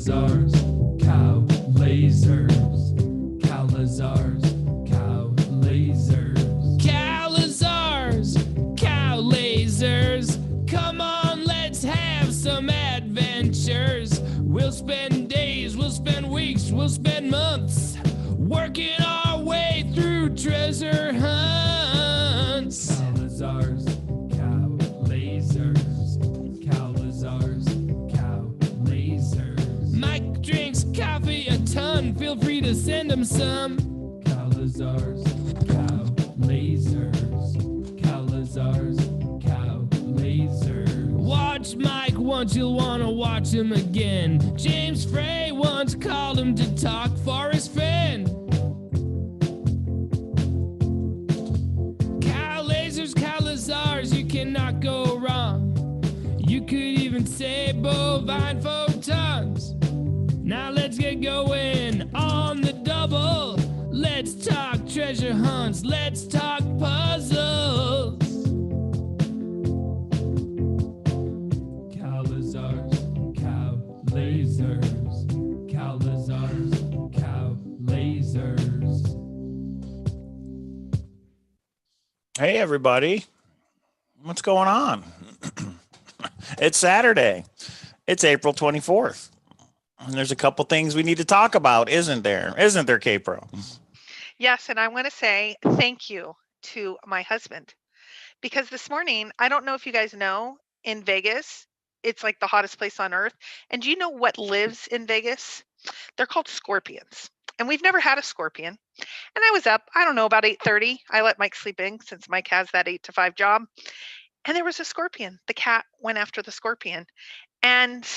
Cowlazars, Cowlazars, Cowlazars, Cowlazars. Cowlazars, Cowlazars, come on, let's have some adventures. We'll spend days, we'll spend weeks, we'll spend months working our way through treasure hunts. Cowlazars, Cowlazars, Cowlazars, Cowlazars. Mike drinks coffee a ton, feel free to send him some. Cowlazars, Cowlazars, Cowlazars, Cowlazars. Watch Mike once, you'll want to watch him again. James Frey once called him to talk Forrest Fenn. Cowlazars, Cowlazars, you cannot go wrong. You could even say bovine photons. Now let's get going on the double. Let's talk treasure hunts, let's talk puzzles. Cowlazars, Cowlazars, Cowlazars, Cowlazars. Hey, everybody. What's going on? It's Saturday. It's April 24th. And there's a couple things we need to talk about, isn't there? Isn't there, K-Pro? Yes, and I want to say thank you to my husband because this morning, I don't know if you guys know, in Vegas, it's like the hottest place on earth. And do you know what lives in Vegas? They're called scorpions. And we've never had a scorpion. And I was up, I don't know, about 8:30. I let Mike sleep in since Mike has that 8 to 5 job. And there was a scorpion. The cat went after the scorpion. And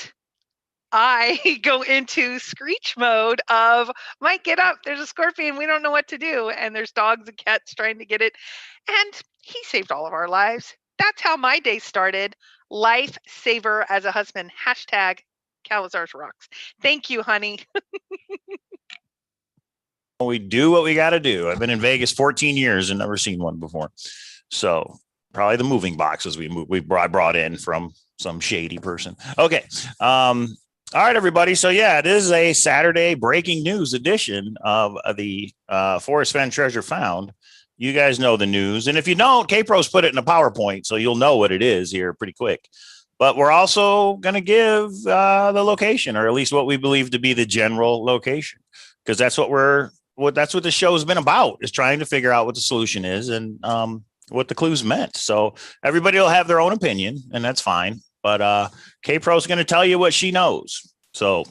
I go into screech mode of, Mike, get up. There's a scorpion. We don't know what to do. And there's dogs and cats trying to get it. And he saved all of our lives. That's how my day started. Lifesaver as a husband. Hashtag Cowlazars rocks. Thank you, honey. We do what we got to do. I've been in Vegas 14 years and never seen one before. So probably the moving boxes we brought in from some shady person. Okay. All right, everybody. So, yeah, it is a Saturday breaking news edition of the Forrest Fenn Treasure Found. You guys know the news. And if you don't, K-Pro's put it in a PowerPoint, so you'll know what it is here pretty quick. But we're also going to give the location, or at least what we believe to be the general location, because that's that's what the show's been about, is trying to figure out what the solution is and what the clues meant. So everybody will have their own opinion, and that's fine. But K-Pro is going to tell you what she knows. So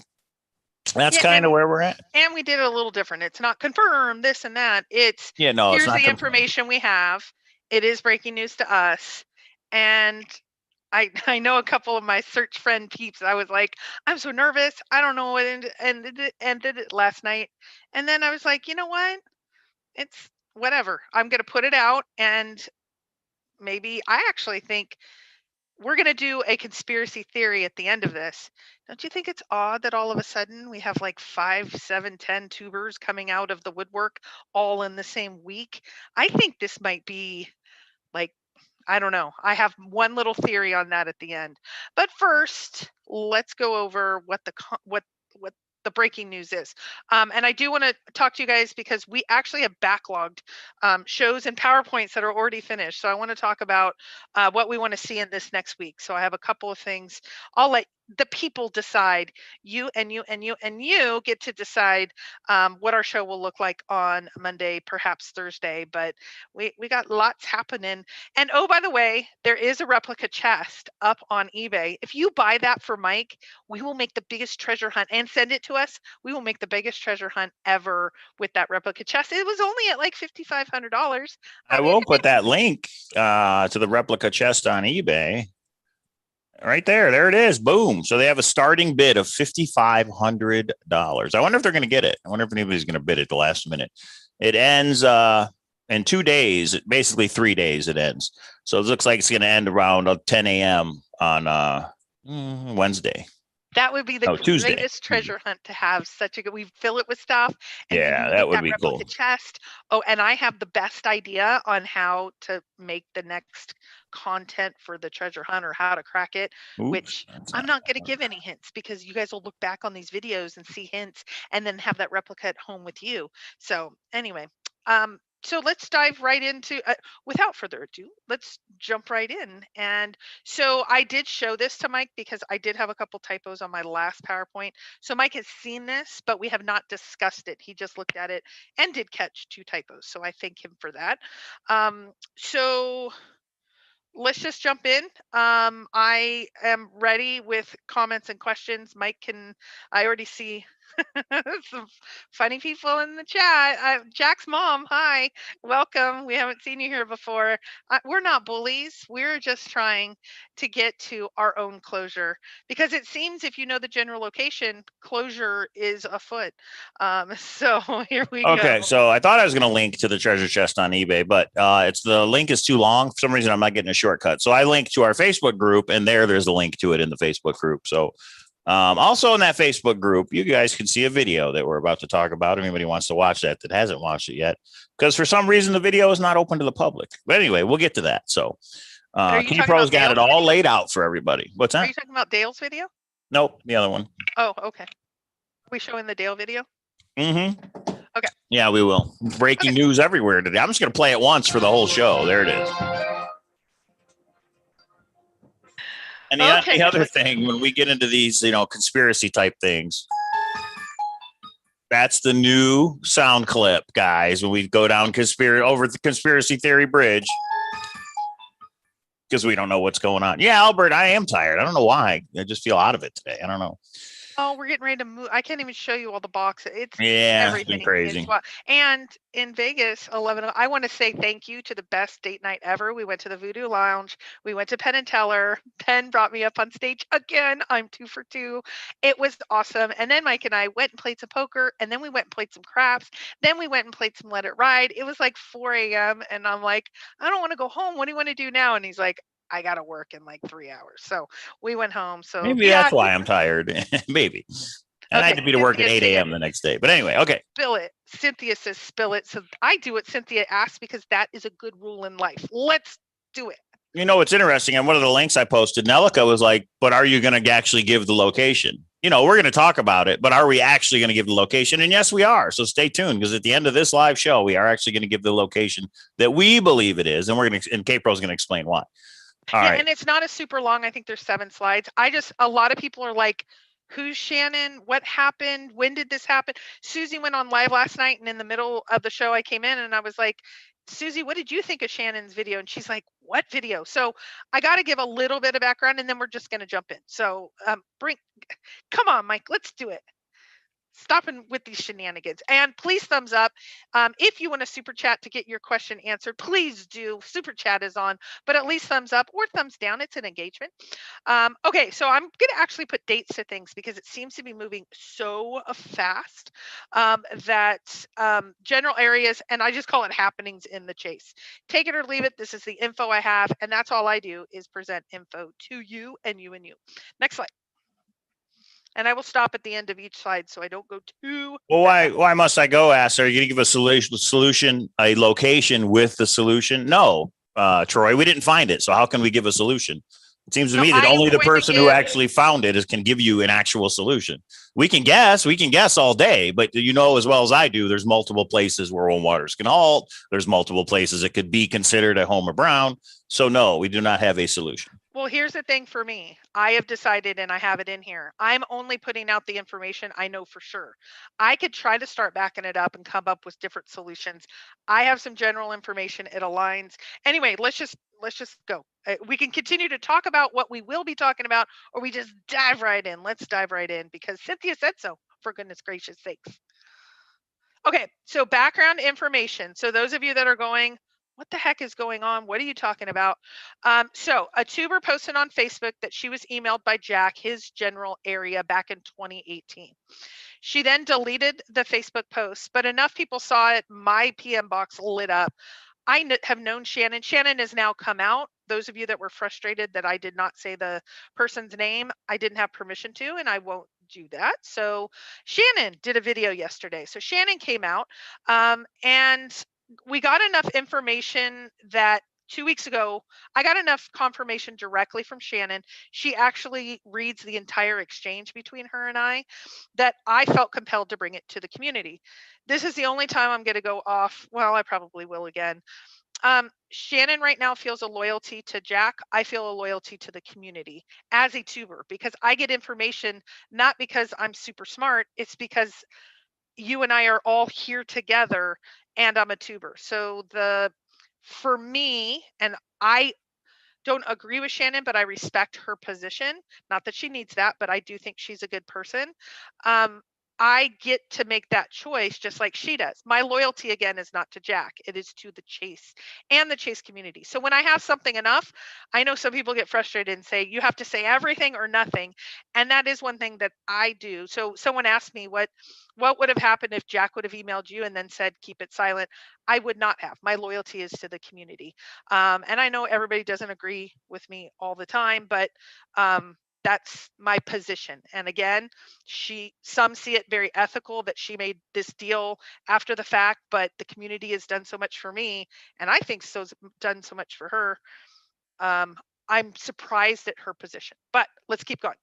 that's kind of where we're at. And we did it a little different. It's not confirmed, this and that. It's here's it's the information we have. It is breaking news to us. And I know a couple of my search friend peeps. I was like, I'm so nervous. I don't know what ended it last night. And then I was like, you know what? It's whatever. I'm going to put it out. And maybe I actually think we're going to do a conspiracy theory at the end of this. Don't you think it's odd that all of a sudden we have like 5, 7, 10 tubers coming out of the woodwork all in the same week? I think this might be like, I don't know. I have one little theory on that at the end. But first, let's go over what the breaking news is. And I do want to talk to you guys because we actually have backlogged shows and PowerPoints that are already finished. So I want to talk about what we want to see in this next week. So I have a couple of things. I'll let the people decide. You and you and you and you get to decide what our show will look like on Monday, perhaps Thursday. But we got lots happening. And oh, by the way, there is a replica chest up on eBay. If you buy that for Mike, we will make the biggest treasure hunt and send it to us. We will make the biggest treasure hunt ever with that replica chest. It was only at like $5,500. I will put that link to the replica chest on eBay. Right there. There it is. Boom. So they have a starting bid of $5,500. I wonder if they're going to get it. I wonder if anybody's going to bid at the last minute. It ends in 2 days, basically 3 days it ends. So it looks like it's going to end around 10 a.m. on Wednesday. That would be the Tuesday. greatest treasure hunt to have such a good. We fill it with stuff, and then Yeah, you that get would that be replica cool. chest. Oh, and I have the best idea on how to make the next content for the treasure hunt or how to crack it. Oops, Which I'm not going to give any hints because you guys will look back on these videos and see hints, and then have that replica at home with you. So anyway, so let's dive right into. Without further ado, let's jump right in. And so I did show this to Mike because I did have a couple typos on my last PowerPoint. So Mike has seen this, but we have not discussed it. He just looked at it and did catch 2 typos. So I thank him for that. So let's just jump in. I am ready with comments and questions. Mike I already see some funny people in the chat. Jack's mom, hi, welcome. We haven't seen you here before. We're not bullies. We're just trying to get to our own closure because it seems if you know the general location, closure is afoot. So here we go. Okay, so I thought I was going to link to the treasure chest on eBay, but the link is too long. For some reason, I'm not getting a shortcut. So I linked to our Facebook group, and there's a link to it in the Facebook group. So also in that Facebook group, you guys can see a video that we're about to talk about. If anybody wants to watch that hasn't watched it yet, because for some reason the video is not open to the public. But anyway, we'll get to that. So T-Pro's got it all laid out for everybody. What's that? Are you talking about Dale's video? Nope, the other one. Oh, okay. Are we showing the Dale video? Mm-hmm. Okay. Yeah, we will. Breaking news everywhere today. I'm just going to play it once for the whole show. There it is. And the other thing, when we get into these, conspiracy type things, that's the new sound clip, guys. When we go down over the conspiracy theory bridge, because we don't know what's going on. Yeah, Albert, I am tired. I don't know why. I just feel out of it today. I don't know. Oh, we're getting ready to move. I can't even show you all the boxes. It's everything. It's been crazy. And in Vegas, I want to say thank you to the best date night ever. We went to the Voodoo Lounge. We went to Penn and Teller. Penn brought me up on stage again. I'm 2 for 2. It was awesome. And then Mike and I went and played some poker. And then we went and played some craps. Then we went and played some Let It Ride. It was like 4 a.m. And I'm like, I don't want to go home. What do you want to do now? And he's like, I got to work in like 3 hours. So we went home. So maybe that's why I'm tired. Maybe. And I had to be to work at 8 a.m. the next day. But anyway, okay. Spill it. Cynthia says spill it. So I do what Cynthia asks because that is a good rule in life. Let's do it. You know, what's interesting, and one of the links I posted, Nelica was like, but are you going to actually give the location? We're going to talk about it, but are we actually going to give the location? And yes, we are. So stay tuned, because at the end of this live show, we are actually going to give the location that we believe it is. And and K-Pro is going to explain why. All right. And it's not a super long. I think there's 7 slides. A lot of people are like, who's Shannon? What happened? When did this happen? Susie went on live last night, and in the middle of the show, I came in and I was like, Susie, what did you think of Shannon's video? And she's like, what video? So I got to give a little bit of background, and then we're just going to jump in. So come on, Mike, let's do it. Stopping with these shenanigans. And please thumbs up. If you want to super chat to get your question answered, please do. Super chat is on, but at least thumbs up or thumbs down. It's an engagement. Okay, so I'm going to actually put dates to things because it seems to be moving so fast that general areas, and I just call it happenings in the chase. Take it or leave it. This is the info I have, and that's all I do is present info to you and you and you. Next slide. And I will stop at the end of each slide so I don't go too. Well, why must I go, ask? Are you going to give a solution, a location with the solution? No, Troy, we didn't find it. So how can we give a solution? It seems to me that only the person who actually found it can give you an actual solution. We can guess all day, but as well as I do, there's multiple places where warm waters can halt. There's multiple places it could be considered a Homer Brown. So no, we do not have a solution. Well, here's the thing for me. I have decided, and I have it in here, I'm only putting out the information I know for sure. I could try to start backing it up and come up with different solutions. I have some general information. It aligns. Anyway, let's just go. We can continue to talk about what we will be talking about, or we just dive right in. Let's dive right in because Cynthia said so, for goodness gracious sakes. Okay, so background information. So those of you that are going, what the heck is going on? What are you talking about? So a tuber posted on Facebook that she was emailed by Jack, his general area, back in 2018. She then deleted the Facebook post, but enough people saw it. My PM box lit up. I have known Shannon. Shannon has now come out. those of you that were frustrated that I did not say the person's name, I didn't have permission to, and I won't do that. So Shannon did a video yesterday. So Shannon came out, and we got enough information that 2 weeks ago, I got enough confirmation directly from Shannon. She actually reads the entire exchange between her and I, that I felt compelled to bring it to the community. This is the only time I'm going to go off. Well, I probably will again. Shannon right now feels a loyalty to Jack. I feel a loyalty to the community as a tuber, because I get information not because I'm super smart. It's because you and I are all here together and I'm a tuber. So for me, and I don't agree with Shannon, but I respect her position. Not that she needs that, but I do think she's a good person. I get to make that choice just like she does. My loyalty, again, is not to Jack. It is to the chase and the chase community. So when I have something enough, I know some people get frustrated and say, you have to say everything or nothing. And that is one thing that I do. So someone asked me what would have happened if Jack would have emailed you and then said, keep it silent. I would not have. My loyalty is to the community. And I know everybody doesn't agree with me all the time, but that's my position. And again, some see it very ethical that she made this deal after the fact, but the community has done so much for me, and I think so's done so much for her. I'm surprised at her position, but let's keep going.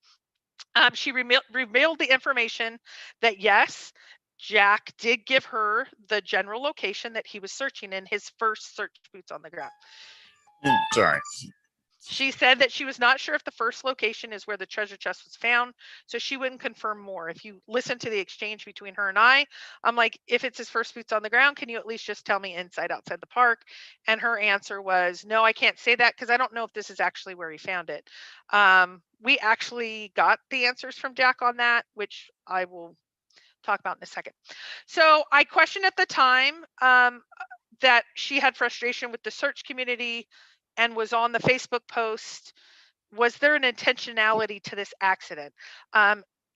She revealed the information that yes, Jack did give her the general location that he was searching in his first search boots on the ground. Sorry. She said that she was not sure if the first location is where the treasure chest was found, so she wouldn't confirm more. If you listen to the exchange between her and I'm like, if it's his first boots on the ground, can you at least just tell me inside, outside the park? And her answer was, no, I can't say that because I don't know if this is actually where he found it. We actually got the answers from Jack on that, which I will talk about in a second. So I questioned at the time that she had frustration with the search community and was on the Facebook post. Was there an intentionality to this accident?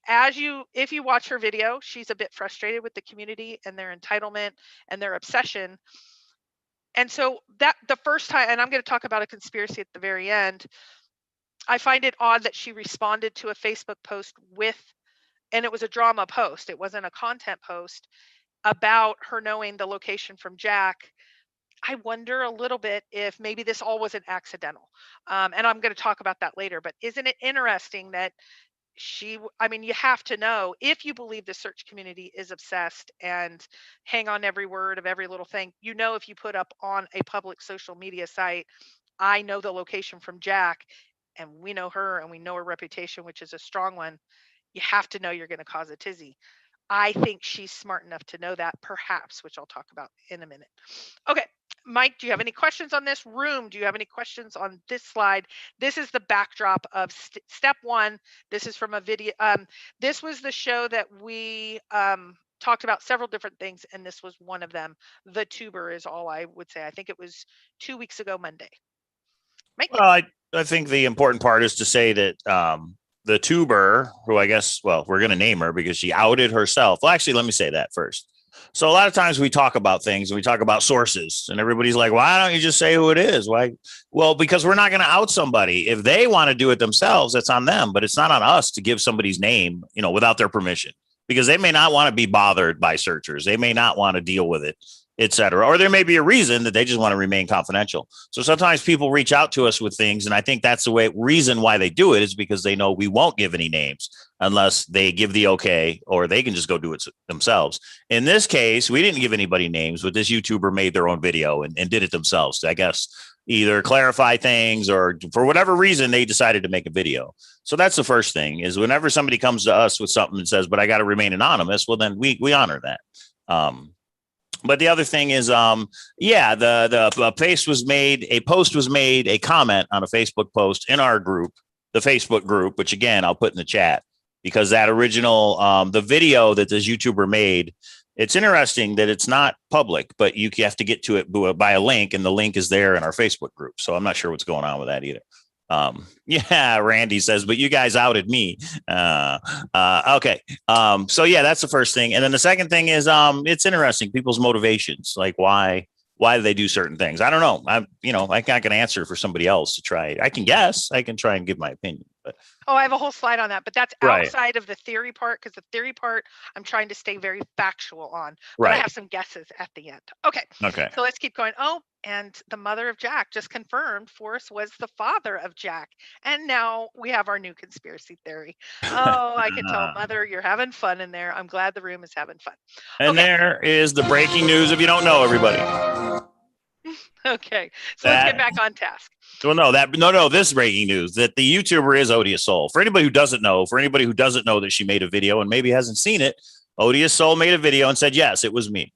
If you watch her video, she's a bit frustrated with the community and their entitlement and their obsession. And so that the first time, and I'm going to talk about a conspiracy at the very end, I find it odd that she responded to a Facebook post and it was a drama post. It wasn't a content post about her knowing the location from Jack. I wonder a little bit if maybe this all wasn't accidental. And I'm going to talk about that later, but isn't it interesting that you have to know, if you believe the search community is obsessed and hang on every word of every little thing, if you put up on a public social media site, I know the location from Jack, and we know her and we know her reputation, which is a strong one, you have to know you're going to cause a tizzy. I think she's smart enough to know that, perhaps, which I'll talk about in a minute. Okay, Mike, do you have any questions on this? Room, do you have any questions on this slide? This is the backdrop of step one. This is from a video. This was the show that we talked about several different things, and this was one of them. The tuber is all I would say. I think it was 2 weeks ago Monday. Mike? Well, I think the important part is to say that the tuber, who I guess, well, we're going to name her because she outed herself. Well, actually, let me say that first. So a lot of times we talk about things and we talk about sources and everybody's like, why don't you just say who it is? Why? Well, because we're not going to out somebody. If they want to do it themselves, it's on them, but it's not on us to give somebody's name, without their permission, because they may not want to be bothered by searchers. They may not want to deal with it, et cetera. Or there may be a reason that they just want to remain confidential. So sometimes people reach out to us with things. And I think that's the reason why they do it, is because they know we won't give any names unless they give the okay, or they can just go do it themselves. In this case, we didn't give anybody names, but this YouTuber made their own video and did it themselves to, I guess, either clarify things, or for whatever reason, they decided to make a video. So that's the first thing, is whenever somebody comes to us with something and says, but I got to remain anonymous, well, then we honor that. But the other thing is, the post was made, a comment on a Facebook post in our group, the Facebook group, which again, I'll put in the chat, because that original, the video that this YouTuber made, it's interesting that it's not public, but you have to get to it by a link, and the link is there in our Facebook group. So I'm not sure what's going on with that either. Randy says, but you guys outed me. Okay. So yeah, that's the first thing. And then the second thing is, it's interesting, people's motivations. Like why why do they do certain things? I don't know. I'm not going to answer for somebody else to try. I can guess. I can try and give my opinion, but Oh, I have a whole slide on that, but that's Right. outside of the theory part, because the theory part I'm trying to stay very factual on, but I right. have some guesses at the end. Okay, Okay. so let's keep going. Oh, and the mother of Jack just confirmed Forrest was the father of Jack. And now we have our new conspiracy theory. Oh, I can tell, Mother, you're having fun in there. I'm glad the room is having fun. And Okay. there is the breaking news. If you don't know, everybody. Okay, so let's get back on task. Well, no, this breaking news that the YouTuber is Odious Soul. For anybody who doesn't know that she made a video and maybe hasn't seen it, Odious Soul made a video and said, yes, it was me.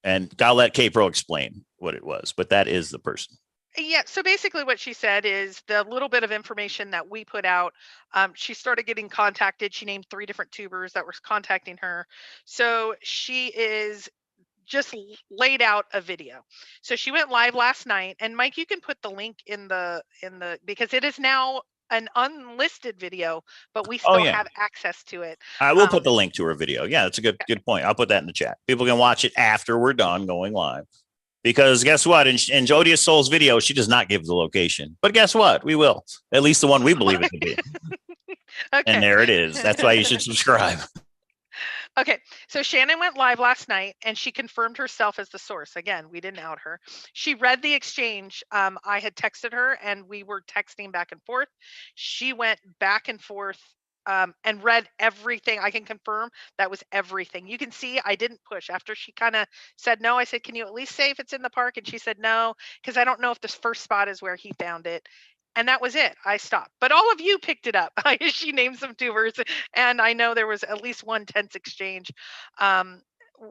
And I'll let K-Pro explain what it was, but that is the person. Yeah, so basically what she said is the little bit of information that we put out, she started getting contacted. She named 3 different tubers that were contacting her. So she is just laid out a video. So she went live last night, and Mike, you can put the link in the because it is now an unlisted video, but we still have access to it. I will put the link to her video. Yeah, that's a good point. I'll put that in the chat. People can watch it after we're done going live. Because guess what? In Odious Soul's video, she does not give the location. But guess what? We will. At least the one we believe it to be. Okay. And there it is. That's why you should subscribe. Okay, so Shannon went live last night and she confirmed herself as the source. Again, we didn't out her. She read the exchange. I had texted her and we were texting back and forth. She went back and forth and read everything. I can confirm that was everything. You can see I didn't push. After she kind of said no, I said, can you at least say if it's in the park? And she said no, because I don't know if this first spot is where he found it. And that was it. I stopped. But all of you picked it up. She named some tubers, and I know there was at least one tense exchange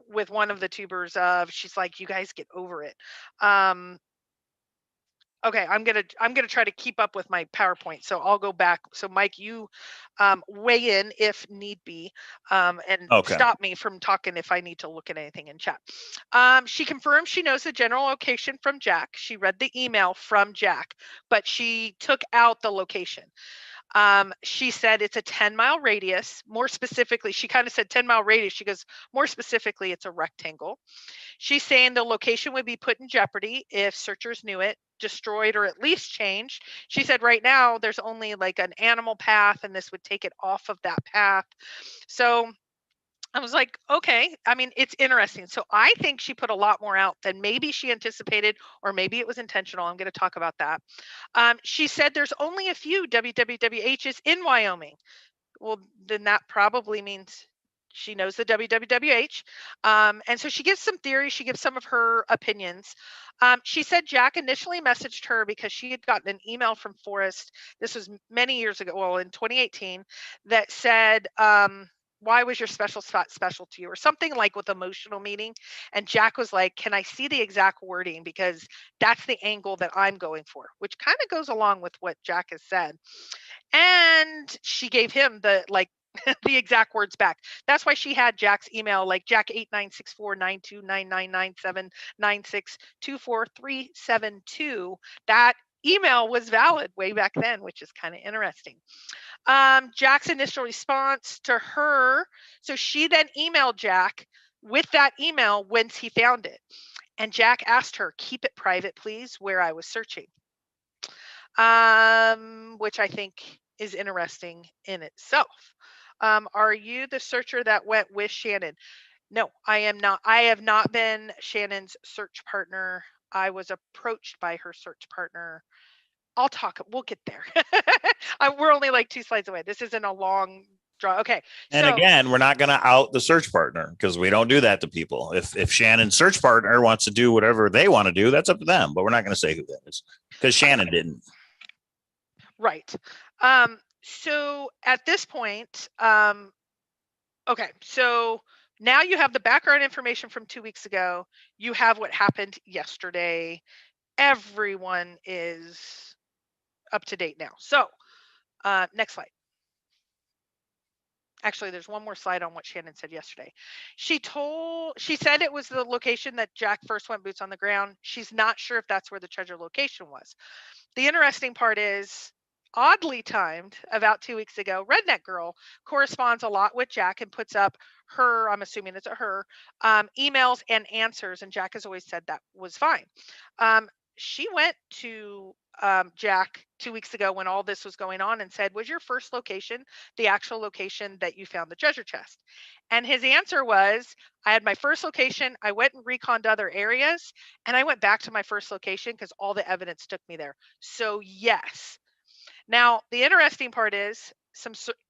with one of the tubers of she's like, you guys get over it. Okay, I'm gonna try to keep up with my PowerPoint, so I'll go back. So Mike, you weigh in if need be, and stop me from talking if I need to look at anything in chat. She confirms she knows the general location from Jack. She read the email from Jack, but she took out the location. She said it's a 10-mile radius. More specifically, she kind of said 10-mile radius. She goes, more specifically, it's a rectangle. She's saying the location would be put in jeopardy if searchers knew it, destroyed, or at least changed. She said right now there's only like an animal path, and this would take it off of that path. So I was like, okay, I mean, it's interesting. So I think she put a lot more out than maybe she anticipated, or maybe it was intentional. I'm going to talk about that. She said there's only a few WWWHs in Wyoming. Well, then that probably means she knows the WWWH. And so she gives some theory. She gives some of her opinions. She said Jack initially messaged her because she had gotten an email from Forrest. This was many years ago, well, in 2018, that said, why was your special spot special to you, or something like with emotional meaning. And Jack was like, can I see the exact wording, because that's the angle that I'm going for, which kind of goes along with what Jack has said. And she gave him the the exact words back. That's why she had Jack's email, like Jack 896492999796243372. That email was valid way back then, which is kind of interesting. Jack's initial response to her, so she then emailed Jack with that email once he found it. And Jack asked her, keep it private, please, where I was searching. Which I think is interesting in itself. Are you the searcher that went with Shannon? No, I am not. I have not been Shannon's search partner. I was approached by her search partner. We'll get there. We're only like 2 slides away. This isn't a long draw. Okay. And again, we're not going to out the search partner, because we don't do that to people. If Shannon's search partner wants to do whatever they want to do, that's up to them. But we're not going to say who that is, because Shannon didn't. Right. So at this point, okay, so now you have the background information from 2 weeks ago. You have what happened yesterday. Everyone is up to date now. So next slide. Actually, there's one more slide on what Shannon said yesterday. She said it was the location that Jack first went boots on the ground. She's not sure if that's where the treasure location was. The interesting part is, oddly timed, about 2 weeks ago, Redneck Girl corresponds a lot with Jack and puts up her, I'm assuming it's a her, emails and answers. And Jack has always said that was fine. She went to Jack 2 weeks ago when all this was going on and said, was your first location the actual location that you found the treasure chest? And his answer was, I had my first location. I went and reconned other areas, and I went back to my first location because all the evidence took me there. So yes. Now, the interesting part is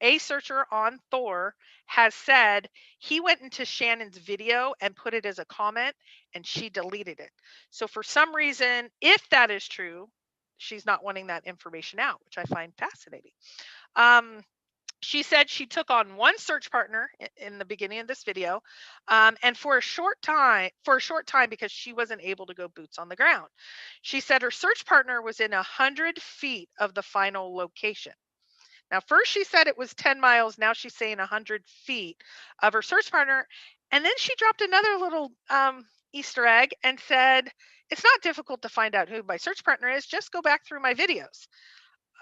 a searcher on Thor has said he went into Shannon's video and put it as a comment, and she deleted it. So for some reason, if that is true, she's not wanting that information out, which I find fascinating. She said she took on one search partner in the beginning of this video, and for a short time, because she wasn't able to go boots on the ground. She said her search partner was in 100 feet of the final location. Now, first she said it was 10 miles. Now she's saying 100 feet of her search partner. And then she dropped another little Easter egg and said, it's not difficult to find out who my search partner is. Just go back through my videos.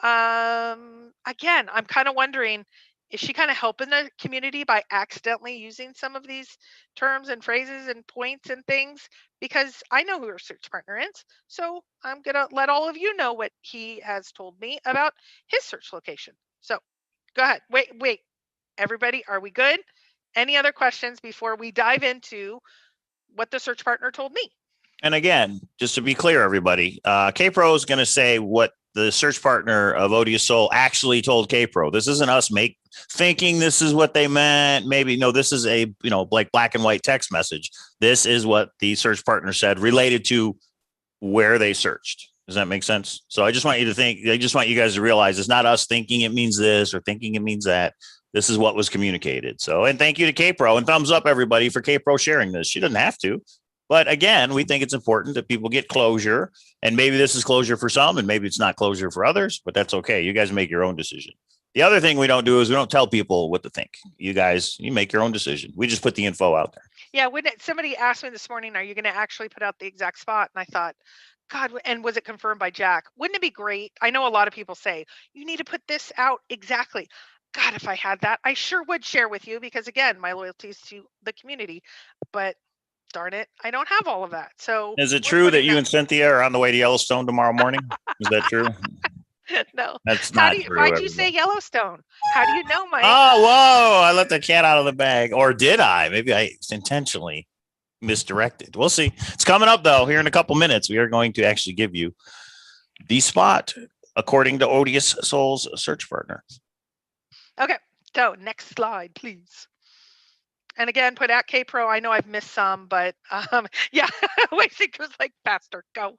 Again, I'm kind of wondering, is she kind of helping the community by accidentally using some of these terms and phrases and points and things? Because I know who her search partner is. So I'm going to let all of you know what he has told me about his search location. So go ahead. Wait. Everybody, are we good? Any other questions before we dive into what the search partner told me? And again, just to be clear, everybody, K-Pro is going to say what the search partner of Odious Soul actually told K-Pro. This isn't us thinking this is what they meant. Maybe no, this is a, like black and white text message. This is what the search partner said related to where they searched. Does that make sense? So I just want you to think, I just want you guys to realize it's not us thinking it means this or thinking it means that. This is what was communicated. So, and thank you to K-Pro, and thumbs up everybody for K-Pro sharing this. She doesn't have to. But again, we think it's important that people get closure, and maybe this is closure for some and maybe it's not closure for others, but that's okay. You guys make your own decision. The other thing we don't do is we don't tell people what to think. You make your own decision. We just put the info out there. Yeah. Somebody asked me this morning, are you going to actually put out the exact spot? And I thought, God, and was it confirmed by Jack? Wouldn't it be great? I know a lot of people say, you need to put this out exactly. God, if I had that, I sure would share with you because, again, my loyalty is to the community. But darn it, I don't have all of that. So is it true that you and Cynthia are on the way to Yellowstone tomorrow morning? Is that true? No, that's not true. Why'd you say Yellowstone? How do you know, Mike? Oh, whoa! I let the cat out of the bag, or did I? Maybe I intentionally misdirected. We'll see. It's coming up though. Here in a couple minutes, we are going to actually give you the spot according to Odious Soul's search partner. Okay, so next slide, please. And again, put at K-Pro. I know I've missed some, but yeah, Wasik was like, faster, go.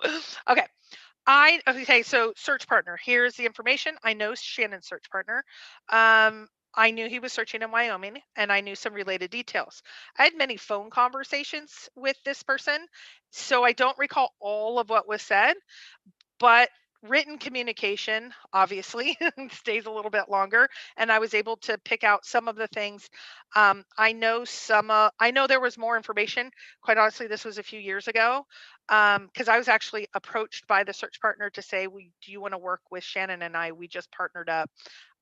Okay, so search partner. Here's the information. I know Shannon's search partner. I knew he was searching in Wyoming, and I knew some related details. I had many phone conversations with this person, so I don't recall all of what was said, but written communication obviously stays a little bit longer, and I was able to pick out some of the things. I know there was more information. Quite honestly, this was a few years ago, because I was actually approached by the search partner to say, do you want to work with Shannon and I? We just partnered up.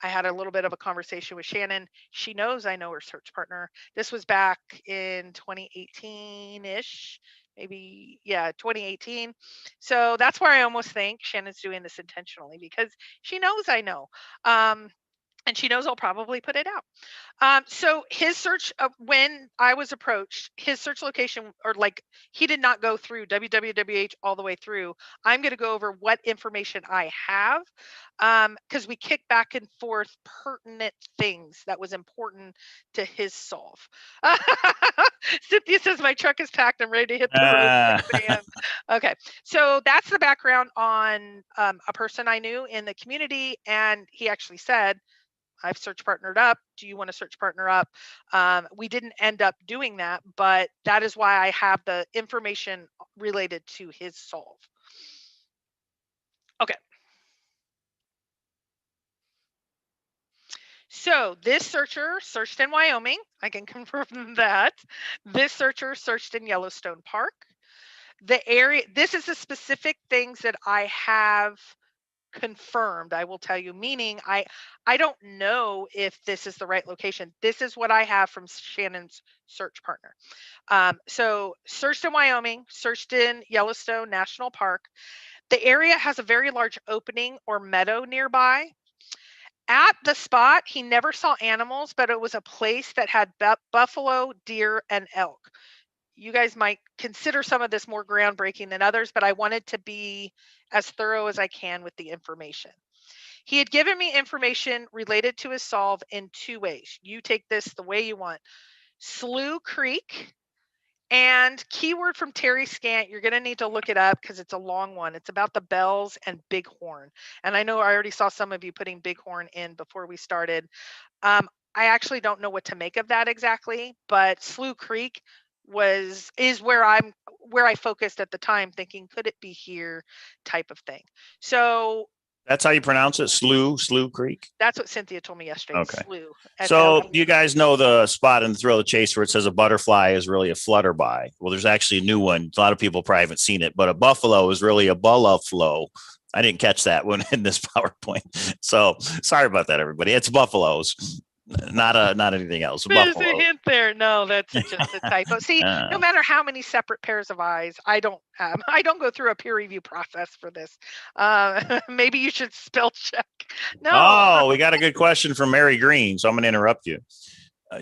I had a little bit of a conversation with Shannon. She knows I know her search partner. This was back in 2018-ish. Maybe, yeah, 2018. So that's where I almost think Shannon's doing this intentionally because she knows I know. And she knows I'll probably put it out. So his search, when I was approached, his search location, or like he did not go through WWWH all the way through. I'm going to go over what information I have, because we kicked back and forth pertinent things that was important to his solve. Cynthia says my truck is packed. I'm ready to hit the road. Okay, so that's the background on a person I knew in the community, and he actually said, I've search partnered up. Do you want to search partner up? We didn't end up doing that, but that is why I have the information related to his solve. Okay. So this searcher searched in Wyoming. I can confirm that. This searcher searched in Yellowstone Park. The area, this is the specific things that I have confirmed, I will tell you, meaning I don't know if this is the right location. This is what I have from Shannon's search partner. So searched in Wyoming, searched in Yellowstone National Park. The area has a very large opening or meadow nearby. At the spot, he never saw animals, but it was a place that had buffalo, deer, and elk. You guys might consider some of this more groundbreaking than others, but I wanted to be as thorough as I can with the information. He had given me information related to his solve in two ways. You take this the way you want. Slough Creek, and keyword from Terry Scant, you're going to need to look it up because it's a long one. It's about the bells and bighorn. And I know I already saw some of you putting bighorn in before we started. I actually don't know what to make of that exactly, but Slough Creek is where I focused at the time, thinking could it be here type of thing. So That's how you pronounce it, Slough Creek. that's what Cynthia told me yesterday. Okay. Slough. So you guys know the spot in the Thrill of the Chase where it says a butterfly is really a flutterby. Well, there's actually a new one. A lot of people probably haven't seen it, but a buffalo is really a bullaflo. I didn't catch that one in this PowerPoint. So sorry about that, everybody. It's buffaloes, not anything else. There's a hint there. No, that's just a typo. See, no matter how many separate pairs of eyes, I don't go through a peer review process for this. Maybe you should spell check. No. Oh, we got a good question from Mary Green, so I'm going to interrupt you.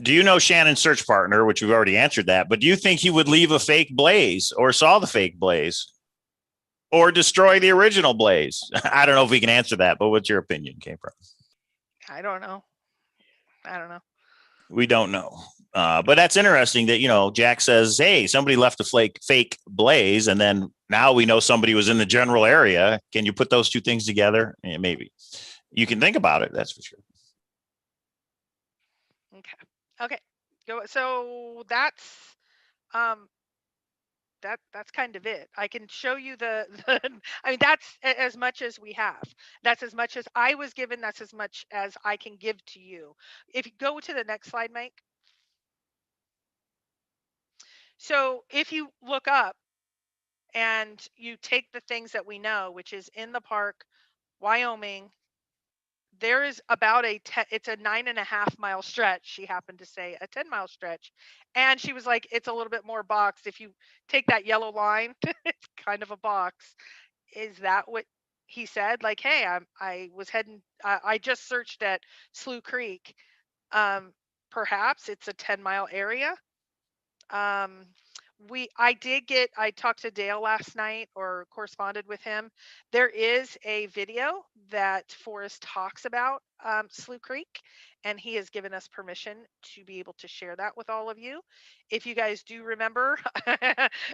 Do you know Shannon's search partner, which we've already answered that, but do you think he would leave a fake blaze or saw the fake blaze or destroy the original blaze? I don't know if we can answer that, but what's your opinion, K-Pro? I don't know. We don't know. But that's interesting that, Jack says, hey, somebody left a fake blaze. And then now we know somebody was in the general area. Can you put those two things together? Yeah, maybe you can think about it. That's for sure. Okay. So that's kind of it. I can show you the I mean, that's as much as we have. That's as much as I was given. That's as much as I can give to you. If you go to the next slide, Mike. So if you look up and you take the things that we know, which is in the park, Wyoming, there is about it's a 9.5 mile stretch. She happened to say a 10-mile stretch. And she was like, it's a little bit more boxed. If you take that yellow line, it's kind of a box. Is that what he said? Like, hey, I was heading, I just searched at Slough Creek. Perhaps it's a 10-mile area. I talked to Dale last night or corresponded with him. There is a video that Forrest talks about Slough Creek, and he has given us permission to be able to share that with all of you. If you guys do remember,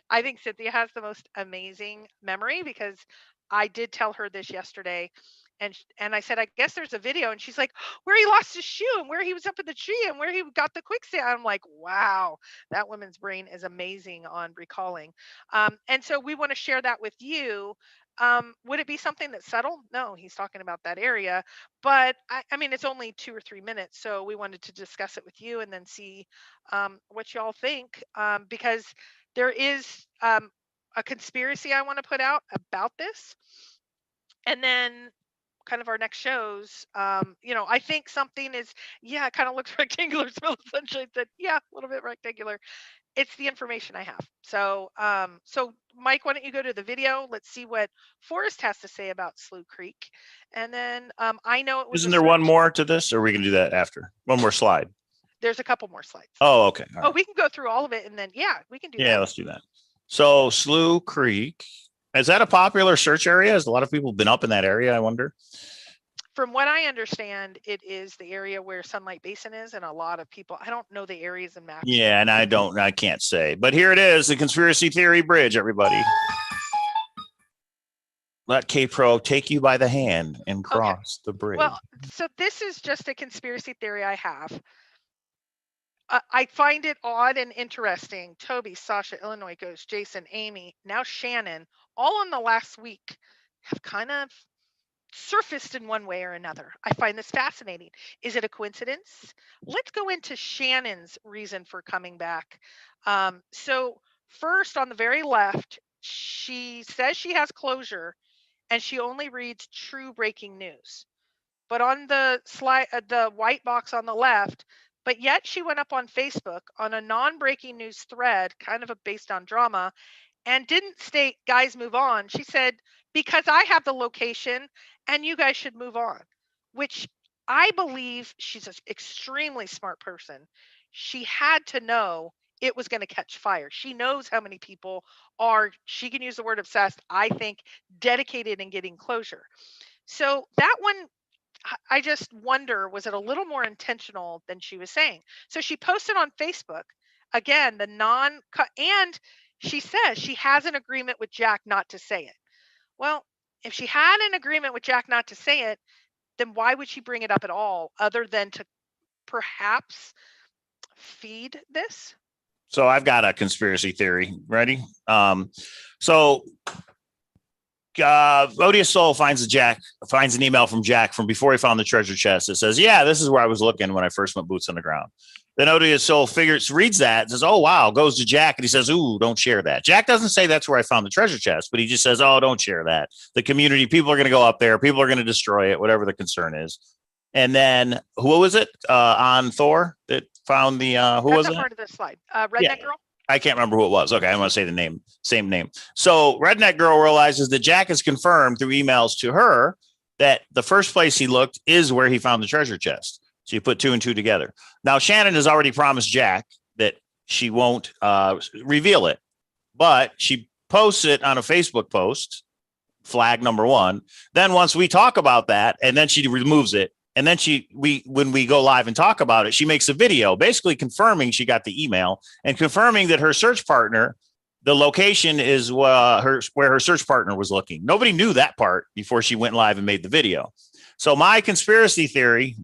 I think Cynthia has the most amazing memory because I did tell her this yesterday. And I said, I guess there's a video. And she's like, where he lost his shoe and where he was up in the tree and where he got the quicksand. I'm like, wow, that woman's brain is amazing on recalling. And so we want to share that with you. Would it be something that's subtle? No, he's talking about that area. But I mean, it's only 2 or 3 minutes. So we wanted to discuss it with you and then see what y'all think. Because there is a conspiracy I want to put out about this. And then kind of our next shows, I think something is, it kind of looks rectangular. Smell of Sunshine said, yeah, a little bit rectangular. It's the information I have. So Mike, why don't you go to the video? Let's see what Forrest has to say about Slough Creek. And then I know it was. Isn't there one more to this, or we can do that after? One more slide. There's a couple more slides. Oh, okay. All right. We can go through all of it and then, we can do that. Yeah, let's do that. So Slough Creek. Is that a popular search area? Has a lot of people been up in that area, I wonder? From what I understand, it is the area where Sunlight Basin is, and a lot of people, I don't know the areas and maps. Yeah, and I can't say. But here it is, the Conspiracy Theory Bridge, everybody. Let K-Pro take you by the hand and cross the bridge. Well, so this is just a conspiracy theory I have. I find it odd and interesting. Toby, Sasha, Illinois Ghost, Jason, Amy, now Shannon, all in the last week have kind of surfaced in one way or another. I find this fascinating. Is it a coincidence? Let's go into Shannon's reason for coming back. So first on the very left, she says she has closure and she only reads true breaking news. But on the slide, the white box on the left, but yet she went up on Facebook on a non-breaking news thread, kind of based on drama, and didn't state, guys, move on. She said, because I have the location and you guys should move on, which I believe she's an extremely smart person. She had to know it was going to catch fire. She knows how many people are, she can use the word obsessed, I think, dedicated in getting closure. So that one, I just wonder, was it a little more intentional than she was saying? So she posted on Facebook, again, the non, and she says she has an agreement with Jack not to say it. Well, if she had an agreement with Jack not to say it, then why would she bring it up at all other than to perhaps feed this? So I've got a conspiracy theory. Ready? So Odious Soul finds an email from Jack from before he found the treasure chest. It says, "Yeah, this is where I was looking when I first went boots on the ground." Then Odious Soul reads that, and says, "Oh wow," goes to Jack, and he says, "Ooh, don't share that." Jack doesn't say that's where I found the treasure chest, but he just says, "Oh, don't share that. The community, people are going to go up there, people are going to destroy it, whatever the concern is." And then who was it on Thor that found the who That's was not it? part of the slide. Redneck Yeah. Girl. I can't remember who it was. Okay, I want to say the name, same name. So Redneck Girl realizes that Jack has confirmed through emails to her that the first place he looked is where he found the treasure chest. So you put two and two together. Now Shannon has already promised Jack that she won't reveal it, but she posts it on a Facebook post, flag number one. Then once we talk about that, and then she removes it. And then when we go live and talk about it, she makes a video basically confirming she got the email and confirming that her search partner, the location is where her search partner was looking. Nobody knew that part before she went live and made the video. So my conspiracy theory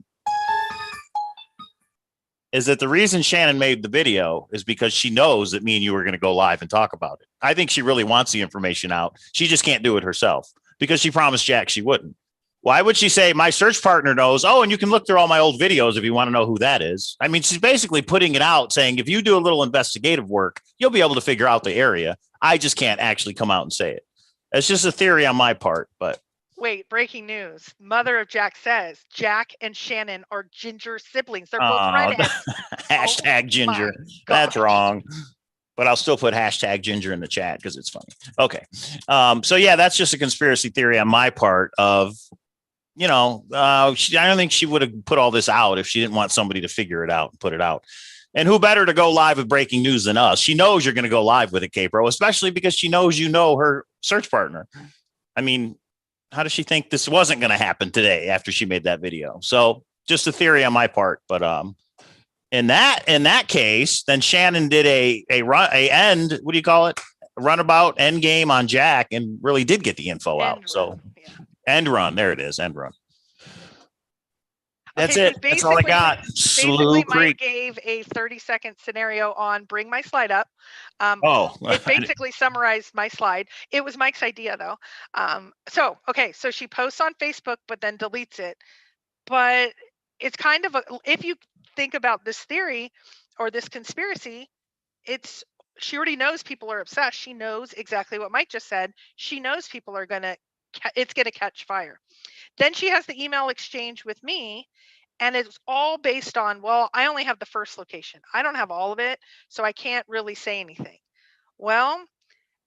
is that the reason Shannon made the video is because she knows that me and you are going to go live and talk about it. I think she really wants the information out. She just can't do it herself because she promised Jack she wouldn't. Why would she say my search partner knows? Oh, and you can look through all my old videos if you want to know who that is. I mean, she's basically putting it out saying, if you do a little investigative work, you'll be able to figure out the area. I just can't actually come out and say it. It's just a theory on my part, but. Wait, breaking news. Mother of Jack says Jack and Shannon are ginger siblings. They're both redheads. Hashtag ginger. That's wrong. But I'll still put hashtag ginger in the chat because it's funny. Okay. So yeah, that's just a conspiracy theory on my part of, I don't think she would have put all this out if she didn't want somebody to figure it out and put it out. And who better to go live with breaking news than us? She knows you're going to go live with it, K-Pro, especially because she knows her search partner. I mean, how does she think this wasn't going to happen today after she made that video? So just a theory on my part. But in that case, then Shannon did a end. What do you call it? Runabout end game on Jack and really did get the info out. So. Yeah. End run. There it is. End run. That's it. That's all I got. Slough Creek. Mike gave a 30-second scenario on bring my slide up. It basically summarized my slide. It was Mike's idea though. So she posts on Facebook, but then deletes it. But it's kind of if you think about this theory or this conspiracy, she already knows people are obsessed. She knows exactly what Mike just said. She knows people are it's going to catch fire. Then she has the email exchange with me, and it's all based on, well, I only have the first location. I don't have all of it, so I can't really say anything. Well,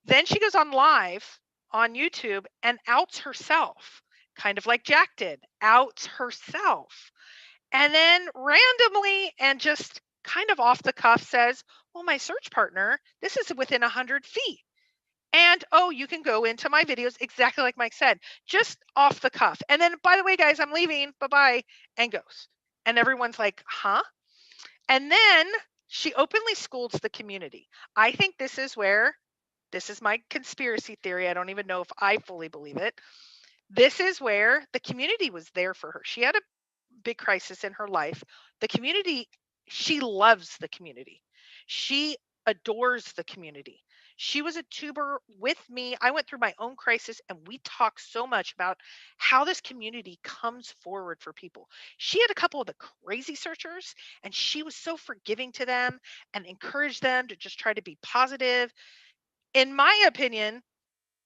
then she goes on live on YouTube and outs herself, kind of like Jack did, outs herself. And then randomly and just kind of off the cuff says, well, my search partner, this is within 100 feet. And, you can go into my videos exactly like Mike said, just off the cuff. And then, by the way, guys, I'm leaving. Bye-bye. And goes. And everyone's like, huh? And then she openly scolds the community. I think this is my conspiracy theory. I don't even know if I fully believe it. This is where the community was there for her. She had a big crisis in her life. The community, she loves the community. She adores the community. She was a tuber with me. I went through my own crisis, and we talked so much about how this community comes forward for people. She had a couple of the crazy searchers, and she was so forgiving to them and encouraged them to just try to be positive. In my opinion,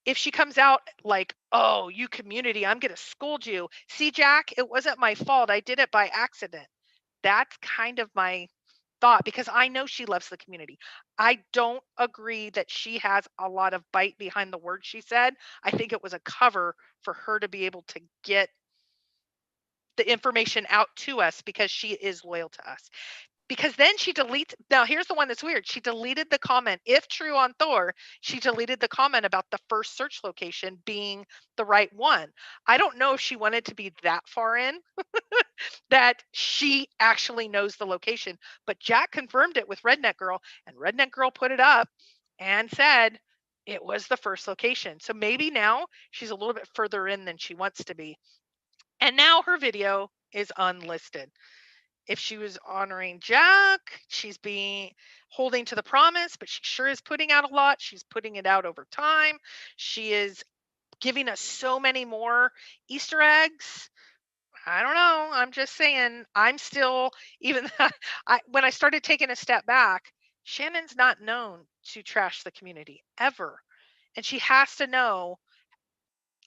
if she comes out like, oh, you community, I'm going to scold you. See, Jack, it wasn't my fault. I did it by accident. That's kind of my thought, because I know she loves the community. I don't agree that she has a lot of bite behind the words she said. I think it was a cover for her to be able to get the information out to us because she is loyal to us. Because then she deletes. Now, here's the one that's weird. She deleted the comment. If true on Thor, she deleted the comment about the first search location being the right one. I don't know if she wanted to be that far in that she actually knows the location. But Jack confirmed it with Redneck Girl, and Redneck Girl put it up and said it was the first location. So maybe now she's a little bit further in than she wants to be. And now her video is unlisted. If she was honoring Jack, she's being holding to the promise, but she sure is putting out a lot. She's putting it out over time. She is giving us so many more Easter eggs. I don't know. I'm just saying, I'm still, even when I started taking a step back, Shannon's not known to trash the community ever. And she has to know,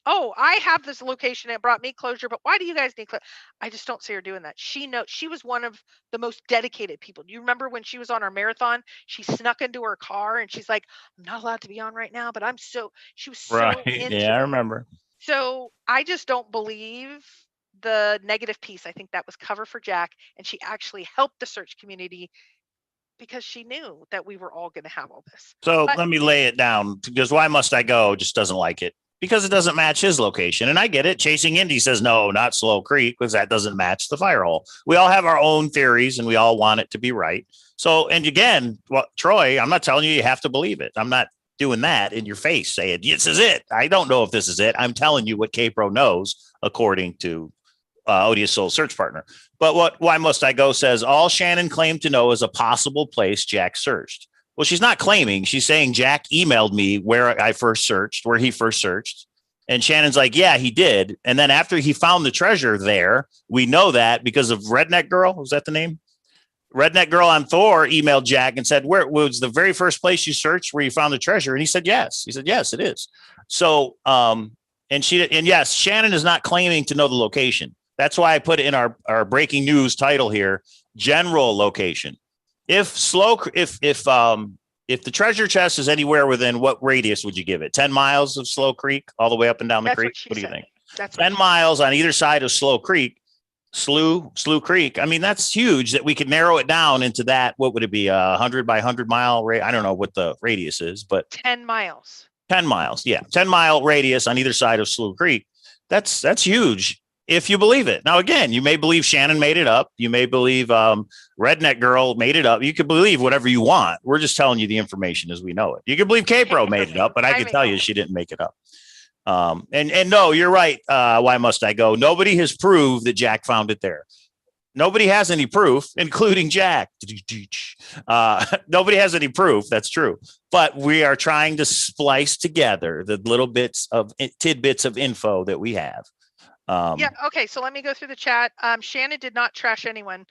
oh, I have this location. It brought me closure, but why do you guys need closure? I just don't see her doing that. She knows she was one of the most dedicated people. Do you remember when she was on our marathon? She snuck into her car and she's like, I'm not allowed to be on right now, but she was so Right. into Yeah, I it. remember. So I just don't believe the negative piece. I think that was cover for Jack, and she actually helped the search community because she knew that we were all going to have all this. So But let me lay it down, because Why Must I Go just doesn't like it because it doesn't match his location. And I get it. Chasing Indy says, no, not Slough Creek, because that doesn't match the fire hole. We all have our own theories and we all want it to be right. So, and again, well, Troy, I'm not telling you have to believe it. I'm not doing that in your face saying, this is it. I don't know if this is it. I'm telling you what K-Pro knows, according to Odious Soul search partner. But what Why Must I Go says, all Shannon claimed to know is a possible place Jack searched. Well, she's not claiming. She's saying Jack emailed me where he first searched. And Shannon's like, yeah, he did. And then after he found the treasure there, we know that because of Redneck Girl. Was that the name? Redneck Girl on Thor emailed Jack and said, where was the very first place you searched where you found the treasure? And he said, yes. He said, yes, it is. So, and yes, Shannon is not claiming to know the location. That's why I put it in our breaking news title here, general location. If the treasure chest is anywhere within, what radius would you give it? 10 miles of Slough Creek all the way up and down the creek? What do you think? That's 10 miles on either side of Slough Creek. Slough Creek. I mean, that's huge that we could narrow it down into that. What would it be? 100 by 100 mile rate? I don't know what the radius is, but 10 miles. 10 miles. Yeah. 10-mile radius on either side of Slough Creek. That's huge. If you believe it. Now, again, you may believe Shannon made it up. You may believe Redneck Girl made it up. You could believe whatever you want. We're just telling you the information as we know it. You could believe K-Pro made it up, but I can tell you she didn't make it up. And no, you're right. Why Must I Go? Nobody has proved that Jack found it there. Nobody has any proof, including Jack. Nobody has any proof. That's true. But we are trying to splice together the little tidbits of info that we have. Yeah. Okay. So let me go through the chat. Shannon did not trash anyone.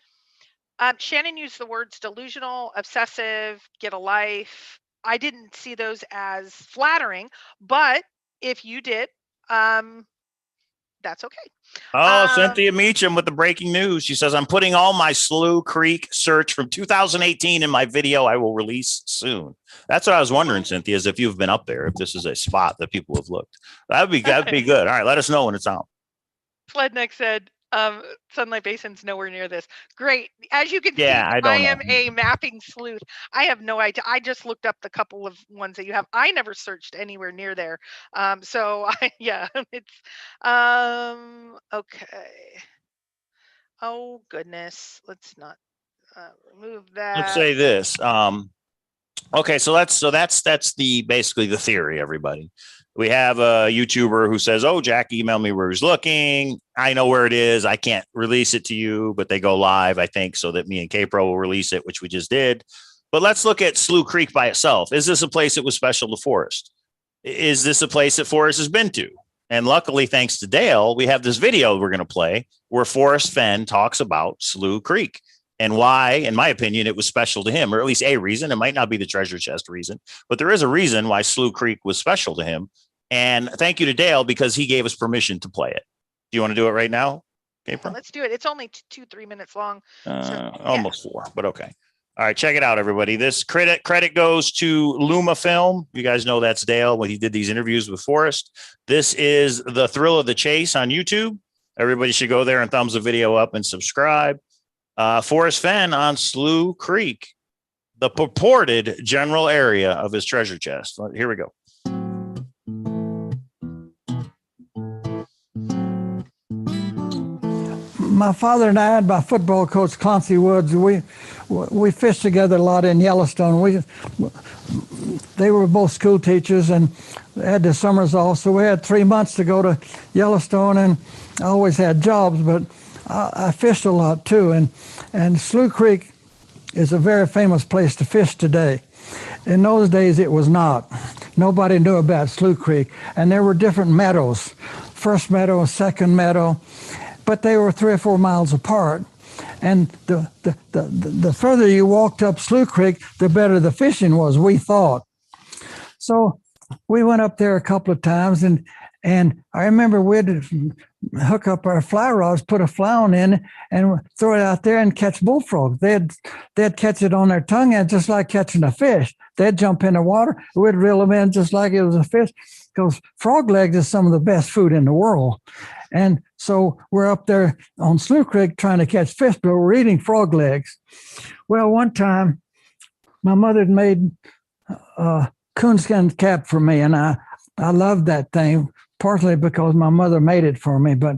Shannon used the words delusional, obsessive, get a life. I didn't see those as flattering, but if you did, that's okay. Cynthia Meacham with the breaking news. She says, I'm putting all my Slough Creek search from 2018 in my video I will release soon. That's what I was wondering, Cynthia, is if you've been up there, if this is a spot that people have looked. That'd be good. All right. Let us know when it's out. Flednick said, Sunlight Basin's nowhere near this. Great. As you can see, I am a mapping sleuth. I have no idea. I just looked up the couple of ones that you have. I never searched anywhere near there. So it's okay. Oh goodness. Let's not remove that. Let's say this. Okay, so that's basically the theory, everybody. We have a YouTuber who says, oh, Jack emailed me where he's looking. I know where it is. I can't release it to you, but they go live, I think, so that me and K-Pro will release it, which we just did. But let's look at Slough Creek by itself. Is this a place that was special to Forrest? Is this a place that Forrest has been to? And luckily, thanks to Dale, we have this video we're going to play where Forrest Fenn talks about Slough Creek and why, in my opinion, it was special to him, or at least a reason. It might not be the treasure chest reason, but there is a reason why Slough Creek was special to him. And thank you to Dale because he gave us permission to play it. Do you want to do it right now? April? Let's do it. It's only 2-3 minutes long. Almost 4, but okay. All right, check it out, everybody. This credit goes to Luma Film. You guys know that's Dale when he did these interviews with Forrest. This is The Thrill of the Chase on YouTube. Everybody should go there and thumbs the video up and subscribe. Forrest Fenn on Slough Creek, the purported general area of his treasure chest. Here we go. My father and I and my football coach, Clancy Woods, we fished together a lot in Yellowstone. They were both school teachers and had the summers off, so we had 3 months to go to Yellowstone, and I always had jobs, but I fished a lot too. And Slough Creek is a very famous place to fish today. In those days, it was not. Nobody knew about Slough Creek, and there were different meadows, first meadow, second meadow, but they were 3 or 4 miles apart. And the further you walked up Slough Creek, the better the fishing was, we thought. So we went up there a couple of times, and I remember we'd hook up our fly rods, put a floun in, and throw it out there and catch bullfrogs. They'd catch it on their tongue, and just like catching a fish. They'd jump in the water, we'd reel them in just like it was a fish, because frog legs is some of the best food in the world. And so we're up there on Slough Creek trying to catch fish, but we're eating frog legs. Well, one time, my mother had made a coonskin cap for me, and I loved that thing, partly because my mother made it for me. But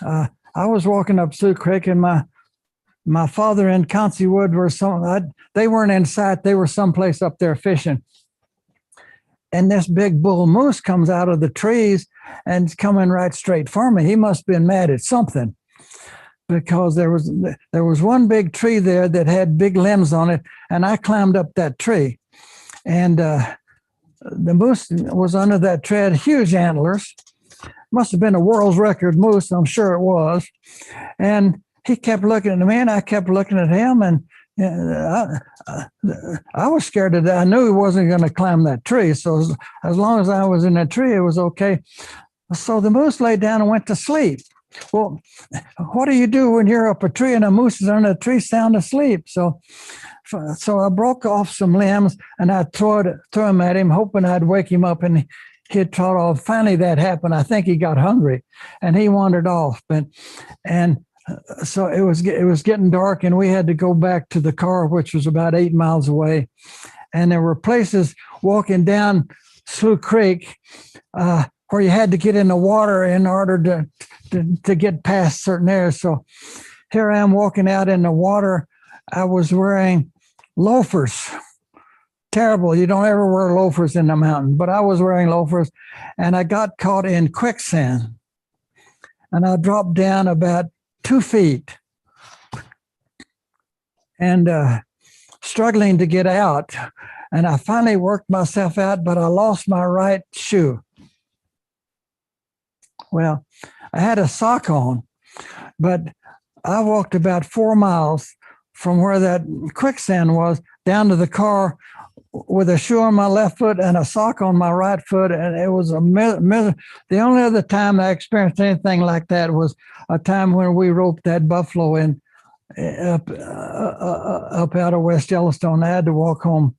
I was walking up Slough Creek, and my father and Clancy Wood were they weren't in sight. They were someplace up there fishing. And this big bull moose comes out of the trees and it's coming right straight for me. He must have been mad at something, because there was one big tree there that had big limbs on it, and I climbed up that tree. And the moose was under that tree, had huge antlers. Must have been a world's record moose, I'm sure it was. And he kept looking at me, and I kept looking at him, and I was scared to death. I knew he wasn't going to climb that tree. So as long as I was in that tree, it was okay. So the moose laid down and went to sleep. Well, what do you do when you're up a tree and a moose is under a tree sound asleep? So I broke off some limbs and I threw them at him, hoping I'd wake him up, and he'd trot off. Finally, that happened. I think he got hungry and he wandered off. So it was getting dark, and we had to go back to the car, which was about 8 miles away. And there were places walking down Slough Creek where you had to get in the water in order to get past certain areas. So here I am walking out in the water. I was wearing loafers. Terrible. You don't ever wear loafers in the mountain, but I was wearing loafers, and I got caught in quicksand. And I dropped down about 2 feet and struggling to get out. And I finally worked myself out, but I lost my right shoe. Well, I had a sock on, but I walked about 4 miles from where that quicksand was down to the car with a shoe on my left foot and a sock on my right foot, and it was the only other time I experienced anything like that was a time when we roped that buffalo in up out of West Yellowstone. I had to walk home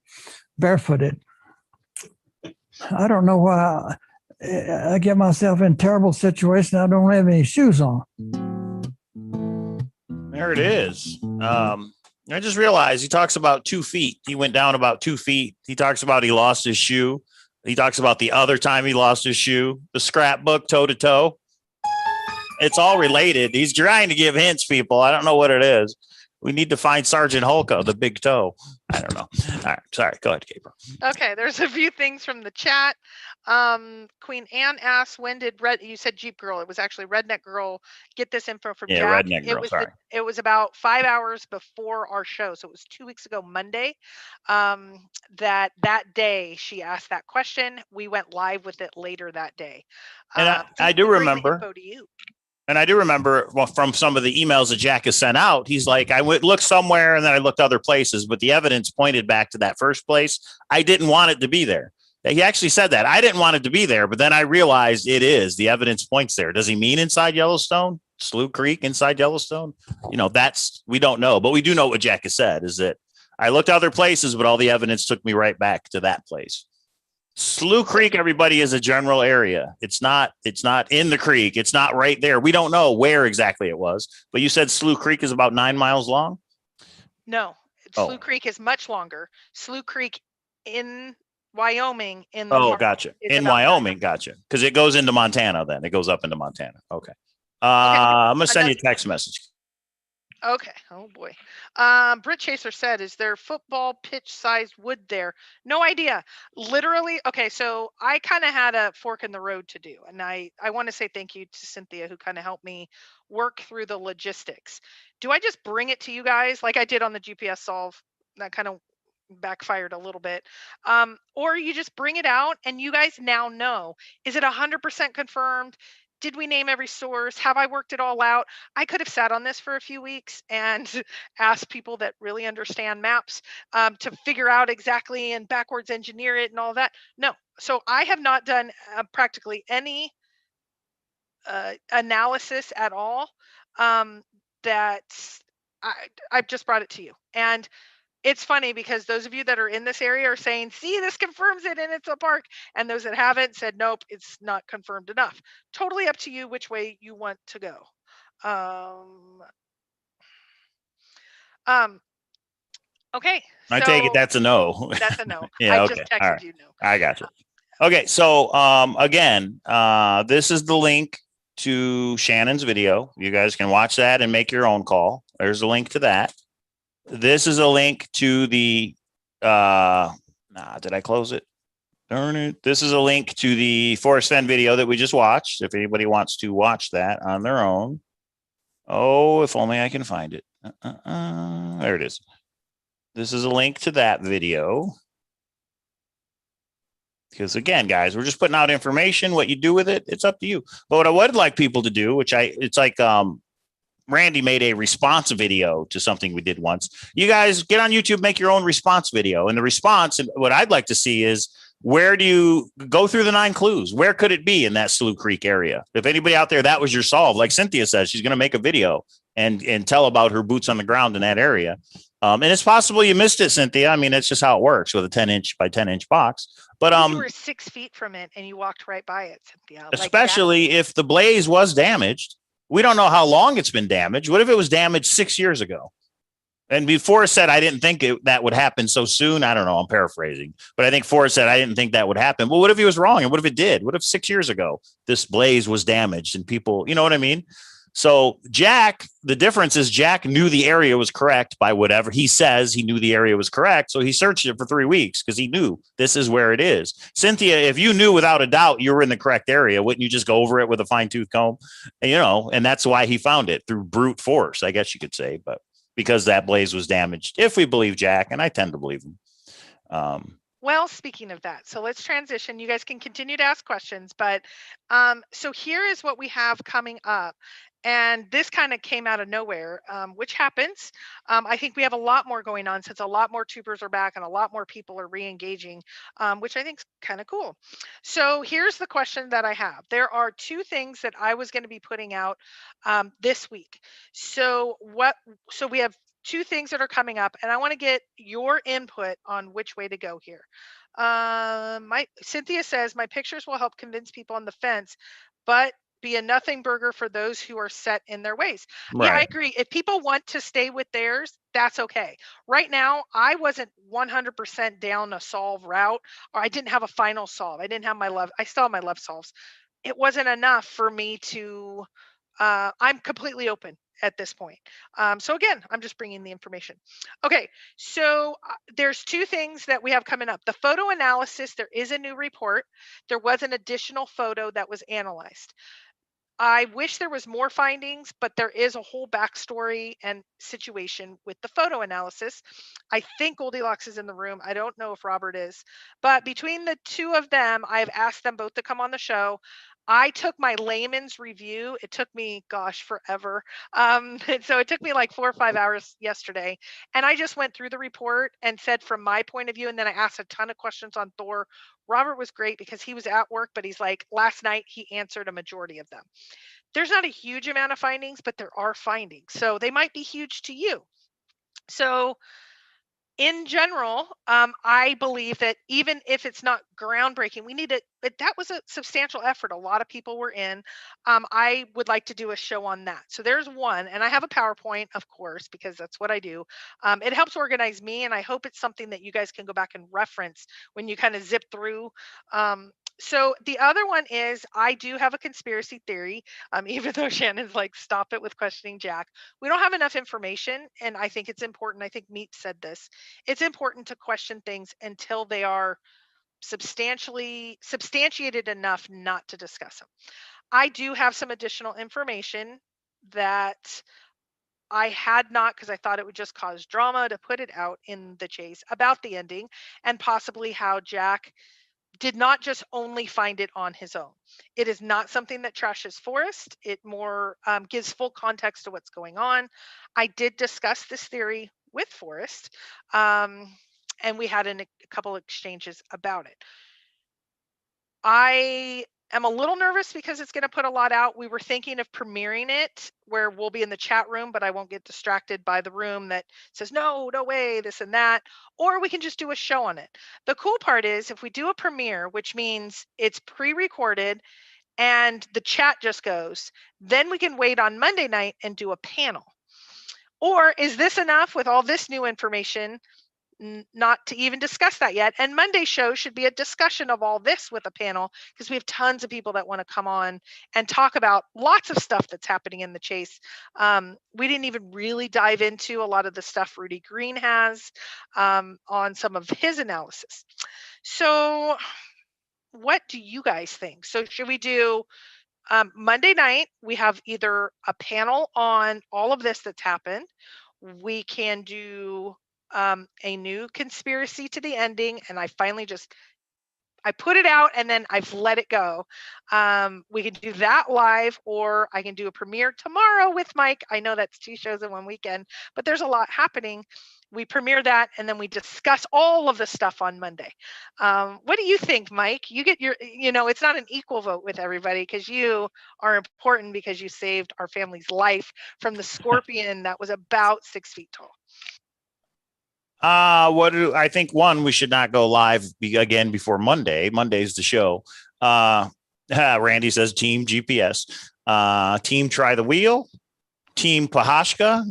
barefooted. I don't know why I get myself in terrible situation. I don't have any shoes on. There it is. I just realized he talks about 2 feet. He went down about 2 feet. He talks about he lost his shoe. He talks about the other time he lost his shoe, the scrapbook toe to toe. It's all related. He's trying to give hints, people. I don't know what it is. We need to find Sergeant Holka, the big toe. I don't know. All right. Sorry. Go ahead, Gabriel. Okay. There's a few things from the chat. Queen Anne asks, when did you said Jeep Girl? It was actually Redneck Girl. Get this info from Jack. Redneck Girl. It was about 5 hours before our show. So it was 2 weeks ago, Monday. That day she asked that question. We went live with it later that day. And I do remember. Info to you. And I do remember from some of the emails that Jack has sent out, he's like, I went look somewhere and then I looked other places, but the evidence pointed back to that first place. I didn't want it to be there. He actually said that. I didn't want it to be there, but then I realized it is. The evidence points there. Does he mean inside Yellowstone? Slough Creek inside Yellowstone? We don't know, but we do know what Jack has said is that I looked other places, but all the evidence took me right back to that place. Slough Creek, everybody, is a general area. It's not in the creek. It's not right there. We don't know where exactly it was, but you said Slough Creek is about 9 miles long? No, Slough Creek is much longer. Slough Creek in Wyoming in the park gotcha. is In about Wyoming, gotcha. Because it goes into Montana then. It goes up into Montana. Okay. I'm going to send you a text message. Okay. Oh boy. Brit Chaser said, is there football pitch sized wood there? No idea. Literally. Okay. So I kind of had a fork in the road to do. And I want to say thank you to Cynthia, who kind of helped me work through the logistics. Do I just bring it to you guys like I did on the GPS solve? That kind of backfired a little bit. Or you just bring it out and you guys now know, is it 100% confirmed? Did we name every source? Have I worked it all out? I could have sat on this for a few weeks and asked people that really understand maps to figure out exactly and backwards engineer it and all that. No. So I have not done practically any analysis at all. I've just brought it to you. And it's funny because those of you that are in this area are saying, see, this confirms it and it's a park. And those that haven't said, nope, it's not confirmed enough. Totally up to you which way you want to go. Okay. I take it that's a no. That's a no. Yeah, I okay. just texted All right. you no. I got you. Okay, so again, this is the link to Shannon's video. You guys can watch that and make your own call. There's a link to that. This is a link to the did I close it? Darn it. This is a link to the Forrest Fenn video that we just watched. If anybody wants to watch that on their own. Oh, if only I can find it. There it is. This is a link to that video. Because again, guys, we're just putting out information. What you do with it, it's up to you. But what I would like people to do, it's like Randy made a response video to something we did once. You guys get on YouTube, make your own response video. And the response, and what I'd like to see is, where do you go through the 9 clues? Where could it be in that Slough Creek area? If anybody out there, that was your solve. Like Cynthia says, she's going to make a video and tell about her boots on the ground in that area. And it's possible you missed it, Cynthia. I mean, that's just how it works with a 10-inch by 10-inch box. But you were 6 feet from it and you walked right by it, Cynthia. Especially if the blaze was damaged. We don't know how long it's been damaged. What if it was damaged 6 years ago? And before said, I didn't think that would happen so soon. I don't know. I'm paraphrasing, but I think Forrest said, I didn't think that would happen. Well, what if he was wrong? And what if it did? What if 6 years ago, this blaze was damaged and people, you know what I mean? So Jack, the difference is Jack knew the area was correct by whatever he says. He knew the area was correct. So he searched it for 3 weeks because he knew this is where it is. Cynthia, if you knew without a doubt you were in the correct area, wouldn't you just go over it with a fine tooth comb? And that's why he found it through brute force, I guess you could say, but because that blaze was damaged, if we believe Jack, and I tend to believe him. Well, speaking of that, so let's transition. You guys can continue to ask questions, but so here is what we have coming up. And this kind of came out of nowhere, which happens. I think we have a lot more going on since a lot more tubers are back and a lot more people are re-engaging, which I think is kind of cool. So here's the question that I have. There are 2 things that I was going to be putting out this week. So we have 2 things that are coming up, and I want to get your input on which way to go here. Cynthia says, my pictures will help convince people on the fence, but be a nothing burger for those who are set in their ways. Right. Yeah, I agree. If people want to stay with theirs, that's okay. Right now, I wasn't 100% down a solve route, or I didn't have a final solve. I didn't have I still have my love solves. It wasn't enough for me to, I'm completely open at this point. So again, I'm just bringing the information. Okay, so there's 2 things that we have coming up. The photo analysis, there is a new report. There was an additional photo that was analyzed. I wish there was more findings, but there is a whole backstory and situation with the photo analysis. I think Goldilocks is in the room. I don't know if Robert is, but between the 2 of them, I've asked them both to come on the show. I took my layman's review. It took me, gosh, forever. So it took me like 4 or 5 hours yesterday. And I just went through the report and said from my point of view, and then I asked a ton of questions on Thor. Robert was great because he was at work, but he's like, last night he answered a majority of them. There's not a huge amount of findings, but there are findings. So they might be huge to you. So in general, I believe that even if it's not groundbreaking, we need it. But that was a substantial effort. A lot of people were in. I would like to do a show on that. So there's one, and I have a PowerPoint, of course, because that's what I do. It helps organize me, and I hope it's something that you guys can go back and reference when you kind of zip through. So the other one is I do have a conspiracy theory, even though Shannon's like, stop it with questioning Jack. We don't have enough information, and I think it's important. I think Meat said this. It's important to question things until they are substantiated enough not to discuss them. I do have some additional information that I had not, because I thought it would just cause drama to put it out in the chase about the ending and possibly how Jack did not just only find it on his own. It is not something that trashes Forrest. It more gives full context to what's going on. I did discuss this theory with Forrest, and we had a couple exchanges about it. I am a little nervous because it's going to put a lot out. We were thinking of premiering it where we'll be in the chat room, but I won't get distracted by the room that says, no way, this and that. Or we can just do a show on it. The cool part is if we do a premiere, which means it's pre-recorded and the chat just goes, then we can wait on Monday night and do a panel. Or is this enough with all this new information? Not to even discuss that yet. And Monday's show should be a discussion of all this with a panel, because we have tons of people that want to come on and talk about lots of stuff that's happening in the chase. We didn't even really dive into a lot of the stuff Rudy Green has on some of his analysis. So what do you guys think? So should we do Monday night? We have either a panel on all of this that's happened. We can do a new conspiracy to the ending, and I put it out and then I've let it go. We can do that live, or I can do a premiere tomorrow with Mike. I know that's 2 shows in one weekend, but there's a lot happening. We premiere that and then we discuss all of the stuff on Monday. What do you think, Mike? You get your, it's not an equal vote with everybody because you are important because you saved our family's life from the scorpion that was about 6 feet tall. I think one, we should not go live again before Monday. Monday's the show. Randy says team GPS, team try the wheel, team Pahashka,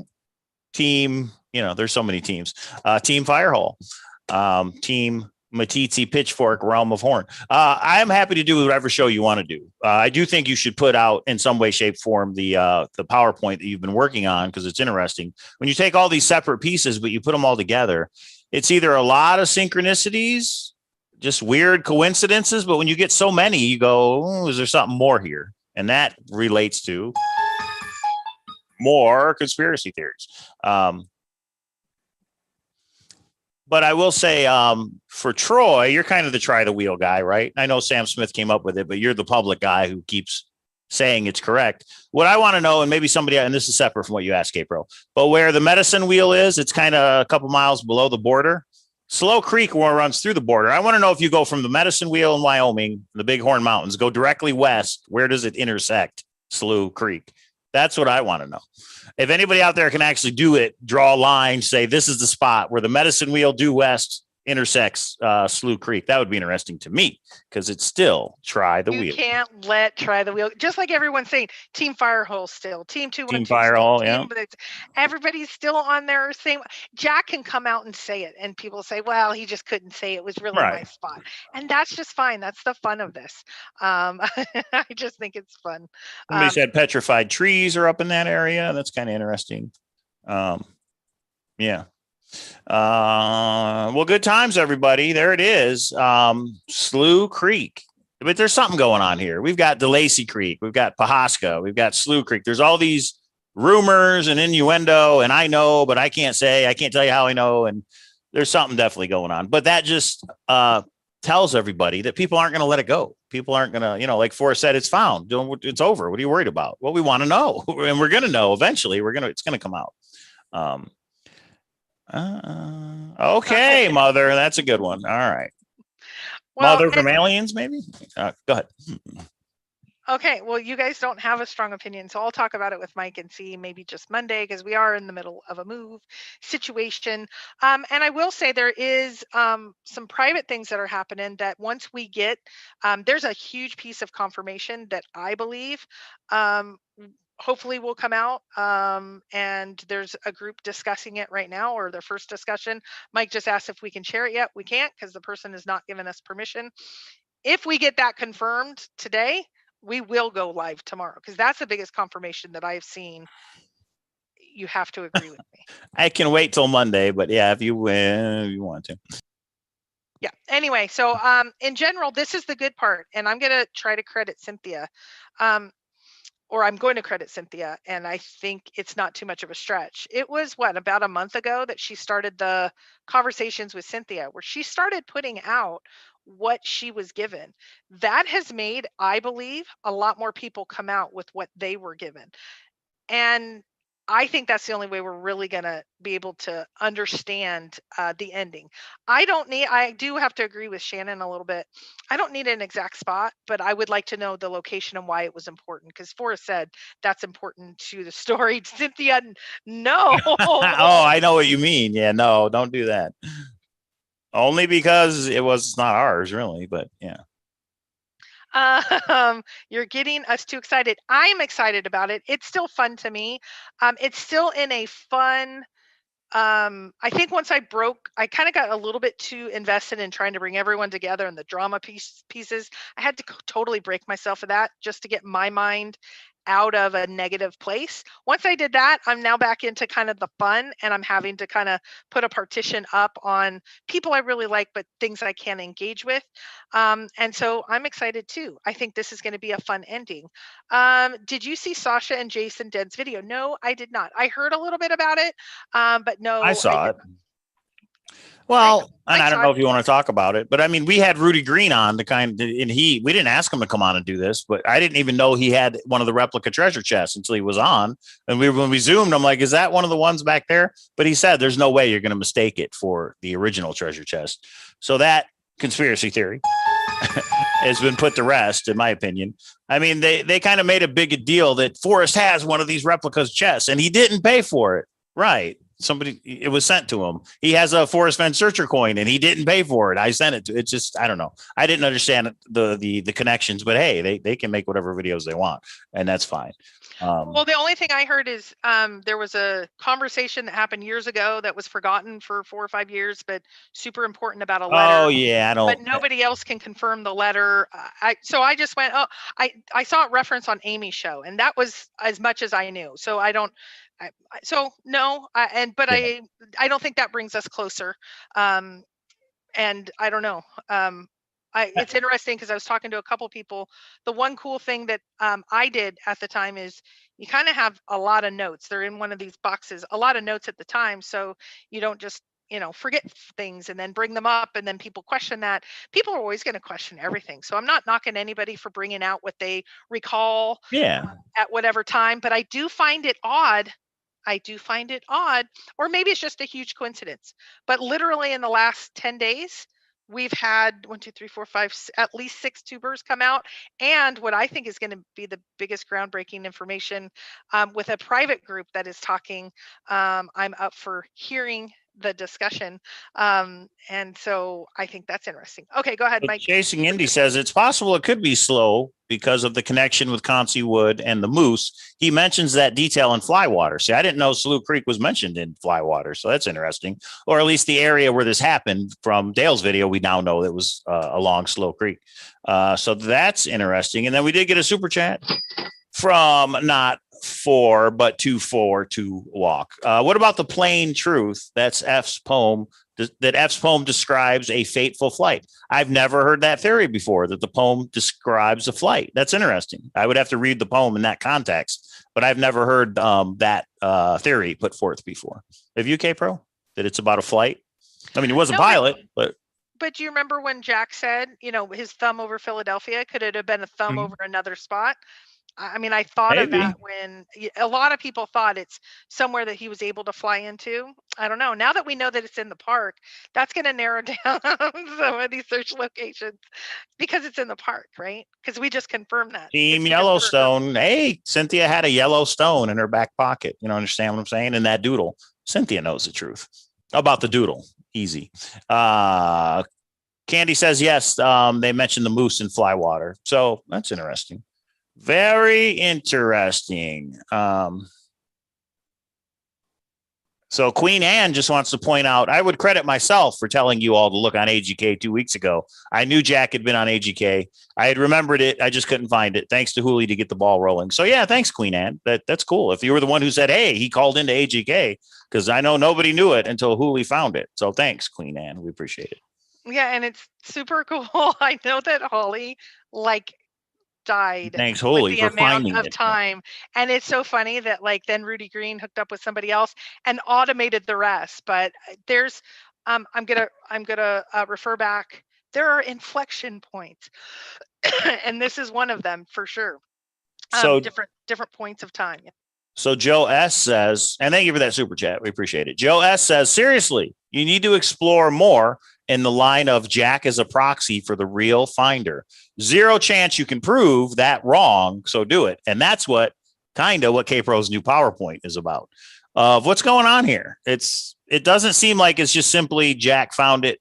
team, there's so many teams, team Firehole, team Matiti Pitchfork Realm of Horn. I am happy to do whatever show you want to do. I do think you should put out in some way, shape, form the PowerPoint that you've been working on, because it's interesting. When you take all these separate pieces, but you put them all together, it's either a lot of synchronicities, just weird coincidences, but when you get so many, you go, is there something more here? And that relates to more conspiracy theories. But I will say, for Troy, you're kind of the try the wheel guy, right? I know Sam Smith came up with it, but you're the public guy who keeps saying it's correct. What I want to know, and maybe somebody, and this is separate from what you asked, April, but where the medicine wheel is, it's kind of a couple miles below the border. Slough Creek runs through the border. I want to know if you go from the medicine wheel in Wyoming, the Bighorn Mountains, go directly west, where does it intersect Slough Creek? That's what I want to know. If anybody out there can actually do it, draw a line, say this is the spot where the medicine wheel due west intersects Slough Creek. That would be interesting to me, because it's still try the wheel. You can't let try the wheel. Just like everyone's saying, Team Firehole still, Team 212. Team Firehole, yeah. Everybody's still on their same. Jack can come out and say it, and people say, well, he just couldn't say it was really my spot. And that's just fine. That's the fun of this. I just think it's fun. Somebody said petrified trees are up in that area. That's kind of interesting. Yeah. Well, good times, everybody. There it is. Slough Creek. But there's something going on here. We've got DeLacy Creek. We've got Pahashka. We've got Slough Creek. There's all these rumors and innuendo, and I know, but I can't say. I can't tell you how I know. And there's something definitely going on. But that just tells everybody that people aren't going to let it go. People aren't going to, like Forrest said, it's found. It's over. What are you worried about? Well, we want to know, and we're going to know eventually. It's going to come out. Okay, Mother. That's a good one. All right. Well, Mother from Aliens, maybe? Go ahead. Okay, well, you guys don't have a strong opinion, so I'll talk about it with Mike and see maybe just Monday, because we are in the middle of a move situation. And I will say there is some private things that are happening that once we get, there's a huge piece of confirmation that I believe hopefully will come out. And there's a group discussing it right now, or their first discussion. Mike just asked if we can share it yet. We can't, because the person has not given us permission. If we get that confirmed today, we will go live tomorrow, because that's the biggest confirmation that I've seen. You have to agree with me. I can wait till Monday, but yeah, if you want to. Yeah. Anyway, so in general, this is the good part, and I'm going to try to credit Cynthia, or I'm going to credit Cynthia, and I think it's not too much of a stretch. It was about a month ago that she started the conversations with Cynthia, where she started putting out what she was given. That has made, I believe, a lot more people come out with what they were given. And I think that's the only way we're really going to be able to understand the ending. I do have to agree with Shannon a little bit. I don't need an exact spot, but I would like to know the location and why it was important, because Forrest said that's important to the story. Cynthia, no. Oh, I know what you mean. Yeah, no, don't do that. Only because it was not ours, really, but yeah. You're getting us too excited. I'm excited about it. It's still fun to me. It's still in a fun, I think once I kind of got a little bit too invested in trying to bring everyone together and the drama pieces. I had to totally break myself of that just to get my mind out of a negative place. Once I did that, I'm now back into kind of the fun, and I'm having to kind of put a partition up on people I really like, but things I can't engage with. And so I'm excited too. I think this is going to be a fun ending. Did you see Sasha and Jason Dead's video? No, I did not. I heard a little bit about it, but no, I saw it. Well, and I don't know if you want to talk about it, but I mean, we had Rudy Green on and we didn't ask him to come on and do this, but I didn't even know he had one of the replica treasure chests until he was on. And when we zoomed, I'm like, is that one of the ones back there? But he said, there's no way you're going to mistake it for the original treasure chest. So that conspiracy theory has been put to rest, in my opinion. I mean, they kind of made a big deal that Forrest has one of these replicas chests and he didn't pay for it. Right. It was sent to him. He has a Forrest Fenn Searcher coin and he didn't pay for it. I sent it to, it's just, I don't know. I didn't understand the connections, but hey, they can make whatever videos they want, and that's fine. Well, the only thing I heard is there was a conversation that happened years ago that was forgotten for 4 or 5 years, but super important about a letter. Oh yeah, but nobody else can confirm the letter. So I just went, I saw it reference on Amy's show, and that was as much as I knew. So I don't. I don't think that brings us closer. And I don't know. It's interesting because I was talking to a couple people. The one cool thing that I did at the time is you kind of have a lot of notes. They're in one of these boxes, a lot of notes at the time. So you don't just, forget things and then bring them up and then people question that. People are always going to question everything. So I'm not knocking anybody for bringing out what they recall at whatever time, but I do find it odd. Or maybe it's just a huge coincidence, but literally in the last 10 days, we've had 1, 2, 3, 4, 5, at least 6 tubers come out. And what I think is going to be the biggest groundbreaking information with a private group that is talking, I'm up for hearing the discussion. And so I think that's interesting. Okay, go ahead, Mike. Chasing Indy says it's possible it could be slow because of the connection with Concy Wood and the moose. He mentions that detail in Flywater. See, I didn't know Slough Creek was mentioned in Flywater, so that's interesting. Or at least the area where this happened from Dale's video, we now know that was along Slough Creek. So that's interesting. And then we did get a super chat from not 4, but 2-4 to walk. What about the plain truth? That's F's poem. That F's poem describes a fateful flight. I've never heard that theory before, that the poem describes a flight. That's interesting. I would have to read the poem in that context, but I've never heard that theory put forth before. Have you, K-Pro, that it's about a flight? I mean, he was a pilot, but But do you remember when Jack said, his thumb over Philadelphia? Could it have been a thumb Mhm. over another spot? I mean, I thought of Maybe. that when a lot of people thought it's somewhere that he was able to fly into. I don't know. Now that we know that it's in the park, that's going to narrow down some of these search locations because it's in the park, right? Because we just confirmed that. Team It's because we were- Yellowstone. Hey, Cynthia had a Yellowstone in her back pocket. Understand what I'm saying? And that doodle. Cynthia knows the truth about the doodle. Easy. Candy says yes. They mentioned the moose in Flywater. So that's interesting. Very interesting. So Queen Anne just wants to point out, I would credit myself for telling you all to look on AGK 2 weeks ago. I knew Jack had been on AGK. I had remembered it. I just couldn't find it. Thanks to Hooley to get the ball rolling. So yeah, thanks, Queen Anne. That's cool. If you were the one who said, hey, he called into AGK, because I know nobody knew it until Hooley found it. So thanks, Queen Anne. We appreciate it. Yeah, and it's super cool. I know that Holly died Thanks, with Hooley, the for amount finding of it. time. And it's so funny that then Rudy Green hooked up with somebody else and automated the rest. But there's I'm gonna refer back. There are inflection points, and this is one of them for sure. So Different points of time. So Joe S says, and thank you for that super chat. We appreciate it. Joe S says, seriously, you need to explore more in the line of Jack as a proxy for the real finder. Zero chance you can prove that wrong, so do it. And that's what K-Pro's new PowerPoint is about. Of what's going on here. It doesn't seem like it's just simply Jack found it.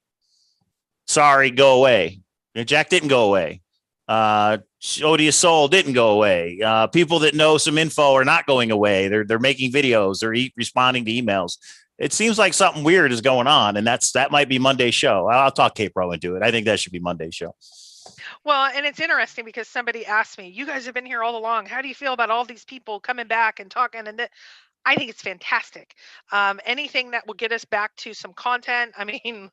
Sorry, go away. Jack didn't go away. Odious Soul didn't go away. People that know some info are not going away. They're making videos. They're responding to emails. It seems like something weird is going on, and that might be Monday's show. I'll talk K-Pro into it. I think that should be Monday's show. Well, and it's interesting because somebody asked me, you guys have been here all along. How do you feel about all these people coming back and talking? And I think it's fantastic. Anything that will get us back to some content. I mean,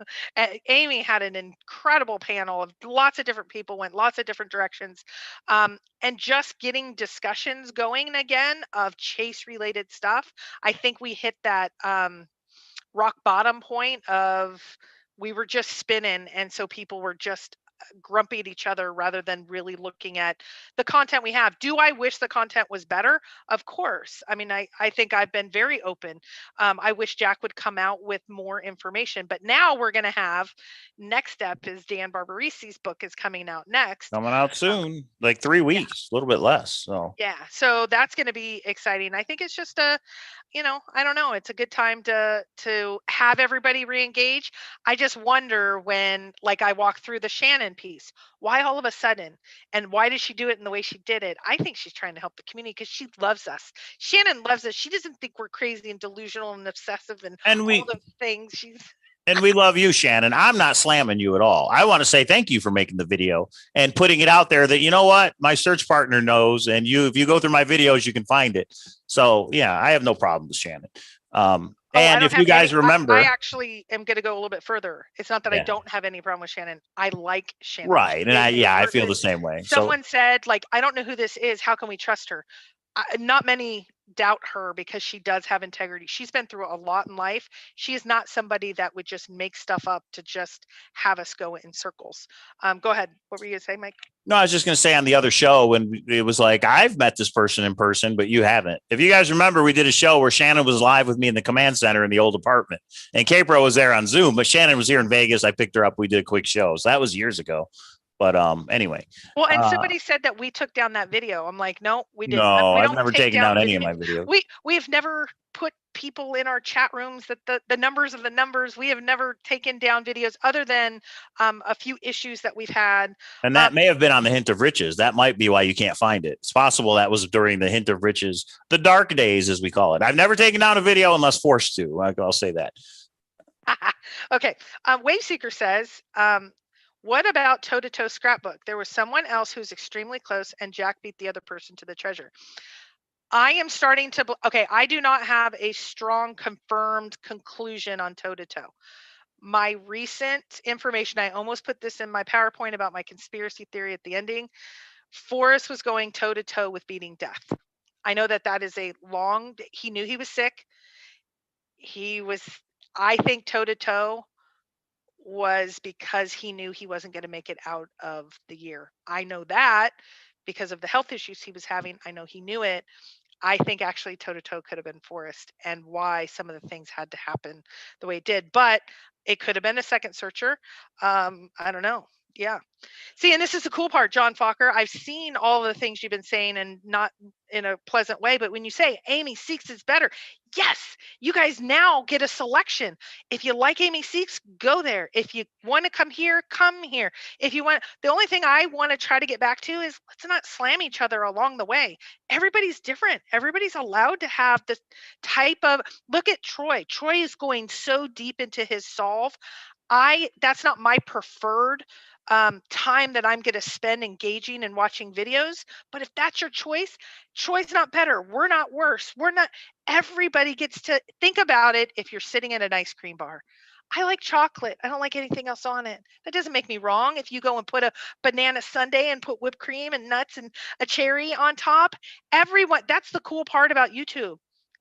Amy had an incredible panel of lots of different people, went lots of different directions. And just getting discussions going again of chase related stuff. I think we hit that rock bottom point of we were just spinning. And so people were just grumpy at each other rather than really looking at the content we have. Do I wish the content was better? Of course. I mean, I think I've been very open. I wish Jack would come out with more information, but now we're going to have next step is Dan Barbarisi's book is coming out next. Coming out soon, like 3 weeks, a little bit less. So yeah, so that's going to be exciting. I think it's just I don't know. It's a good time to have everybody re-engage. I just wonder when, I walk through the Shannon piece, why all of a sudden, and why did she do it in the way she did it? I think she's trying to help the community because she loves us. Shannon loves us. She doesn't think we're crazy and delusional and obsessive and all the things. And we love you, Shannon. I'm not slamming you at all. I want to say thank you for making the video and putting it out there that, you know what, my search partner knows. And if you go through my videos, you can find it. So, yeah, I have no problem with Shannon. And if you guys remember, I actually am going to go a little bit further. It's not that I don't have any problem with Shannon. I like Shannon. Right. And I feel the same way. Someone said, I don't know who this is. How can we trust her? Not many doubt her because she does have integrity. She's been through a lot in life. She is not somebody that would just make stuff up to just have us go in circles. Go ahead. What were you going to say, Mike? No, I was just going to say on the other show when it was like, I've met this person in person, but you haven't. If you guys remember, we did a show where Shannon was live with me in the command center in the old apartment and K-Pro was there on Zoom, but Shannon was here in Vegas. I picked her up. We did a quick show. So that was years ago. But anyway. Well, and somebody said that we took down that video. I'm like, no, we didn't. No, we I've never taken down any of my videos. We've never put people in our chat rooms that the numbers of the numbers. We have never taken down videos other than a few issues that we've had. And that may have been on the Hint of Riches. That might be why you can't find it. It's possible that was during the Hint of Riches, the dark days, as we call it. I've never taken down a video unless forced to. I'll say that. Okay. Wave Seeker says, what about toe-to-toe scrapbook? There was someone else who's extremely close and Jack beat the other person to the treasure. I am starting to, I do not have a strong confirmed conclusion on toe-to-toe. My recent information, I almost put this in my PowerPoint about my conspiracy theory at the ending. Forrest was going toe-to-toe with beating death. I know that is he knew he was sick. I think toe-to-toe was because he knew he wasn't going to make it out of the year. I know that because of the health issues he was having. I know he knew it. I think actually toe to toe could have been Forrest, and why some of the things had to happen the way it did. But it could have been a second searcher. I don't know. Yeah. See, and this is the cool part, John Fokker. I've seen all the things you've been saying, and not in a pleasant way, but when you say Amy Seeks is better, yes, you guys now get a selection. If you like Amy Seeks, go there. If you want to come here, come here. If you want, the only thing I want to try to get back to is let's not slam each other along the way. Everybody's different. Everybody's allowed to have this type of, look at Troy. Troy is going so deep into his solve. That's not my preferred time that I'm going to spend engaging and watching videos. But if that's your choice, Troy's not better. We're not worse. We're not. Everybody gets to think about it. If you're sitting in an ice cream bar, I like chocolate. I don't like anything else on it. That doesn't make me wrong. If you go and put a banana sundae and put whipped cream and nuts and a cherry on top, everyone, that's the cool part about YouTube.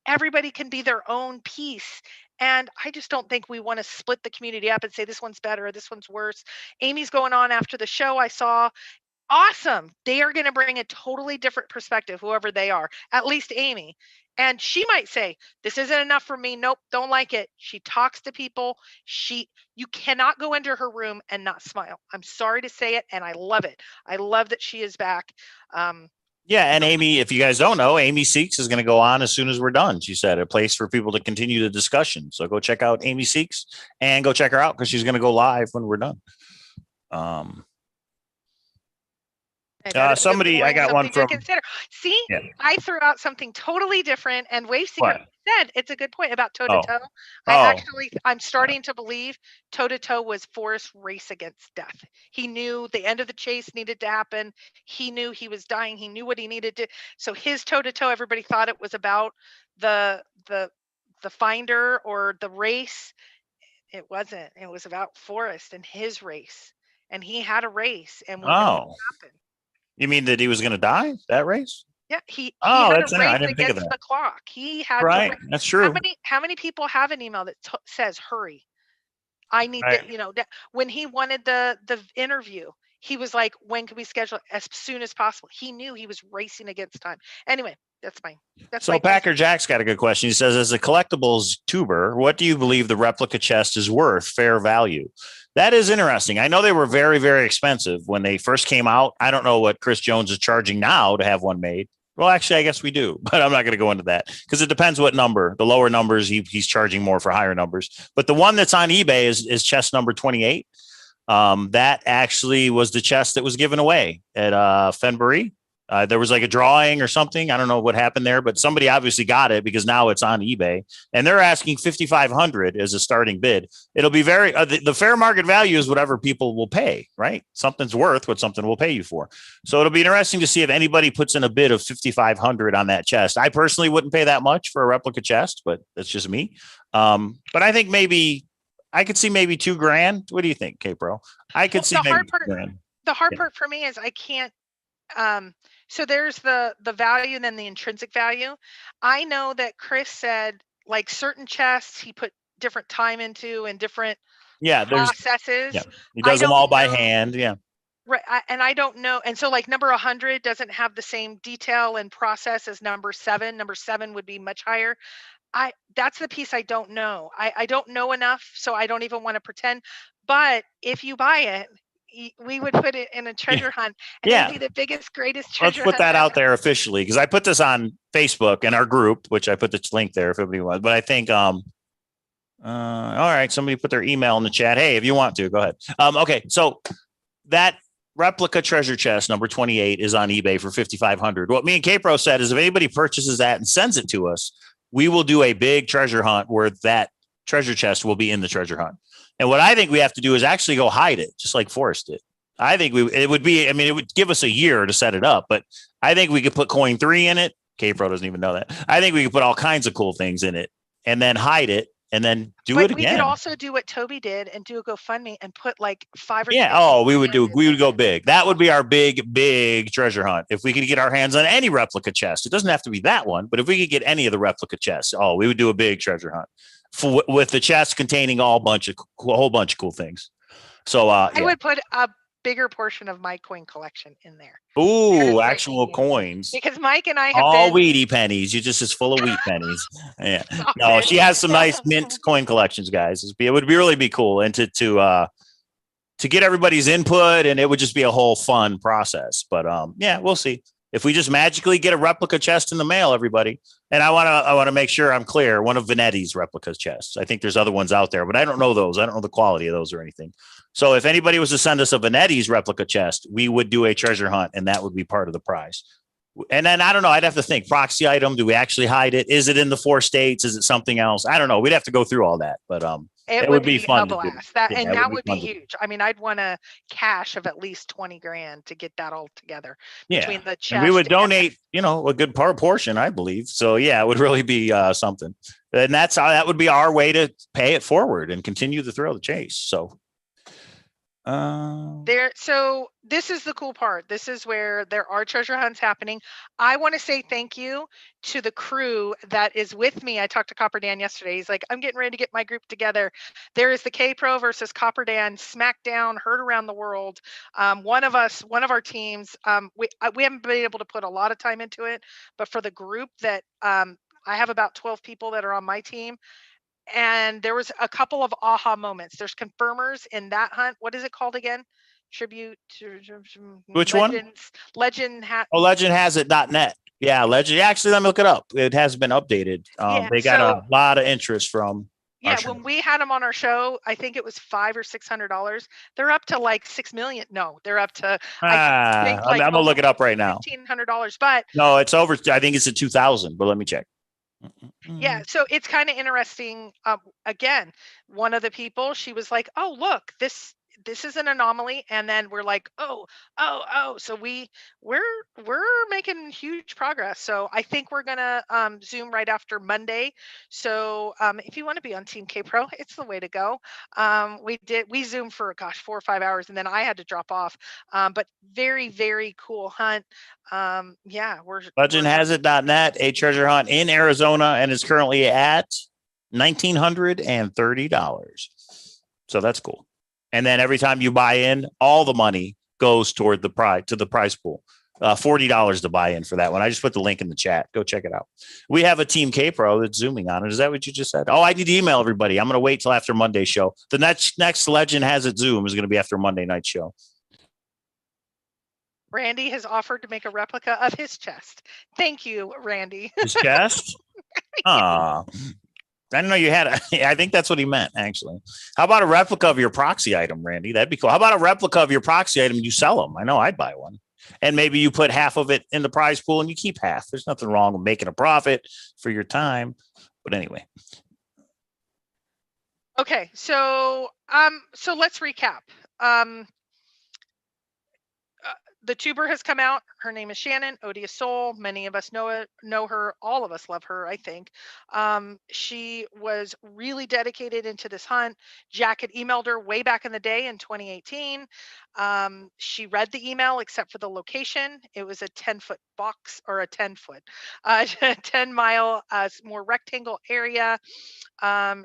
Everybody can be their own piece. And I just don't think we want to split the community up and say this one's better, this one's worse. Amy's going on after the show. I saw. Awesome. They are going to bring a totally different perspective, whoever they are, at least Amy. And she might say, this isn't enough for me. Nope, don't like it. She talks to people. You cannot go into her room and not smile. I'm sorry to say it, and I love it. I love that she is back. Yeah, and Amy, if you guys don't know, Amy Seeks is going to go on as soon as we're done. She said a place for people to continue the discussion. So go check out Amy Seeks and go check her out because she's going to go live when we're done. Somebody, I got one from. See, yeah. I threw out something totally different, and Waveseeker said it's a good point about toe to toe. I'm starting to believe toe to toe was Forrest's race against death. He knew the end of the chase needed to happen. He knew he was dying. He knew what he needed to. So his toe to toe, everybody thought it was about the finder or the race. It wasn't. It was about Forrest and his race, and he had a race, and we knew what happened. You mean that he was going to die that race? Yeah, he had that's a race against the clock. He had that's true. How many people have an email that says hurry? I need that. When he wanted the interview, he was like, when can we schedule it? As soon as possible. He knew he was racing against time. Anyway, that's fine. So Packer Jack's got a good question. He says, as a collectibles tuber, what do you believe the replica chest is worth, fair value? That is interesting. I know they were very, very expensive when they first came out. I don't know what Chris Jones is charging now to have one made. Well, actually, I guess we do, but I'm not going to go into that because it depends what number. The lower numbers, he's charging more for higher numbers. But the one that's on eBay is chest number 28. That actually was the chest that was given away at Fenbury. There was like a drawing or something. I don't know what happened there, but somebody obviously got it because now it's on eBay and they're asking $5,500 as a starting bid. It'll be very, the fair market value is whatever people will pay, right? Something's worth what something will pay you for. So it'll be interesting to see if anybody puts in a bid of $5,500 on that chest. I personally wouldn't pay that much for a replica chest, but that's just me. But I think maybe I could see maybe $2,000. What do you think, K-Pro? I could see maybe $2,000. The hard part for me is I can't, so there's the value and then the intrinsic value. I know that Chris said like certain chests he put different time into and different processes. Yeah. He does them all by hand. Yeah. Right. And I don't know. And so like number 100 doesn't have the same detail and process as number 7. Number 7 would be much higher. That's the piece I don't know. I don't know enough, so I don't even want to pretend. But if you buy it, we would put it in a treasure hunt, and it'd be the biggest, greatest treasure hunt. Let's put that out there officially, because I put this on Facebook and our group, which I put this link there if everybody wants. But I think, all right, somebody put their email in the chat. Hey, if you want to, go ahead. Okay, so that replica treasure chest number 28 is on eBay for $5,500. What me and K-Pro said is if anybody purchases that and sends it to us, we will do a big treasure hunt where that treasure chest will be in the treasure hunt. And what I think we have to do is actually go hide it, just like Forrest did. I think it would give us a year to set it up, but I think we could put coin 3 in it. K-Pro doesn't even know that. I think we could put all kinds of cool things in it and then hide it and then do it again. We could also do what Toby did and do a GoFundMe and put like 5 or 6. Yeah. We would go big. That would be our big treasure hunt. If we could get our hands on any replica chest, it doesn't have to be that one, but if we could get any of the replica chests, we would do a big treasure hunt with the chest containing a whole bunch of cool things. So I yeah. would put a bigger portion of my coin collection in there. Ooh, There's actual breaking news. coins. Because Mike and I have All been weedy pennies. You just is full of wheat pennies. Yeah. Stop No, it. she has some nice mint coin collections, guys. It would be really be cool, and to get everybody's input, and it would just be a whole fun process. But yeah, we'll see if we just magically get a replica chest in the mail, everybody. And I want to make sure I'm clear. One of Vanetti's replica chests. I think there's other ones out there, but I don't know those. I don't know the quality of those or anything. So if anybody was to send us a Vanetti's replica chest, we would do a treasure hunt, and that would be part of the prize. And then I don't know. I'd have to think proxy item. Do we actually hide it? Is it in the 4 states? Is it something else? I don't know. We'd have to go through all that, but it would be fun a to do. blast. That Yeah, and it that would would be be fun to do. huge. I mean, I'd want a cash of at least 20 grand to get that all together Yeah. between the chest. And we would donate, a good portion, I believe. So yeah, it would really be something. And that would be our way to pay it forward and continue the thrill of the chase. So so this is the cool part. This is where there are treasure hunts happening. I want to say thank you to the crew that is with me. I talked to Copper Dan yesterday. He's like, I'm getting ready to get my group together. There is the K Pro versus Copper Dan SmackDown, heard around the world. One of our teams, we haven't been able to put a lot of time into it, but for the group that I have about 12 people that are on my team. And there was a couple of aha moments. There's confirmers in that hunt. What is it called again? Tribute to Which Legends, one? Legend legendhasit.net. Yeah, Legend. Actually, let me look it up. It has been updated. They got a lot of interest from. Yeah, when we had them on our show, I think it was $500 or $600. They're up to like 6 million. No, they're up to. I think I'm gonna look it up right now. $1,500, but no, it's over. I think it's at 2,000. But let me check. Yeah, so it's kind of interesting. Again, one of the people, she was like, "Oh, look, this is an anomaly," and then we're like, "Oh. So we're making huge progress. So I think we're gonna Zoom right after Monday. So if you want to be on Team K Pro, it's the way to go. We Zoomed for 4 or 5 hours, and then I had to drop off. But very, very cool hunt. Yeah, we're legendhasit.net, a treasure hunt in Arizona, and is currently at $1,930. So that's cool. And then every time you buy in, all the money goes toward the prize pool. $40 to buy in for that one. I just put the link in the chat. Go check it out. We have a Team K Pro that's zooming on it. Is that what you just said? Oh, I need to email everybody. I'm going to wait till after Monday's show. The next Legend Has It Zoom is going to be after Monday night show. Randy has offered to make a replica of his chest. Thank you, Randy. His chest? I didn't know you had I think that's what he meant, actually. How about a replica of your proxy item, Randy? That'd be cool. How about a replica of your proxy item and you sell them? I know I'd buy one. And maybe you put half of it in the prize pool and you keep half. There's nothing wrong with making a profit for your time. But anyway. Okay, so let's recap. The tuber has come out. Her name is Shannon, Odious Soul. Many of us know her. All of us love her, I think. She was really dedicated into this hunt. Jack had emailed her way back in the day in 2018. She read the email except for the location. It was a 10-foot box, or a 10-foot, 10-mile more rectangle area.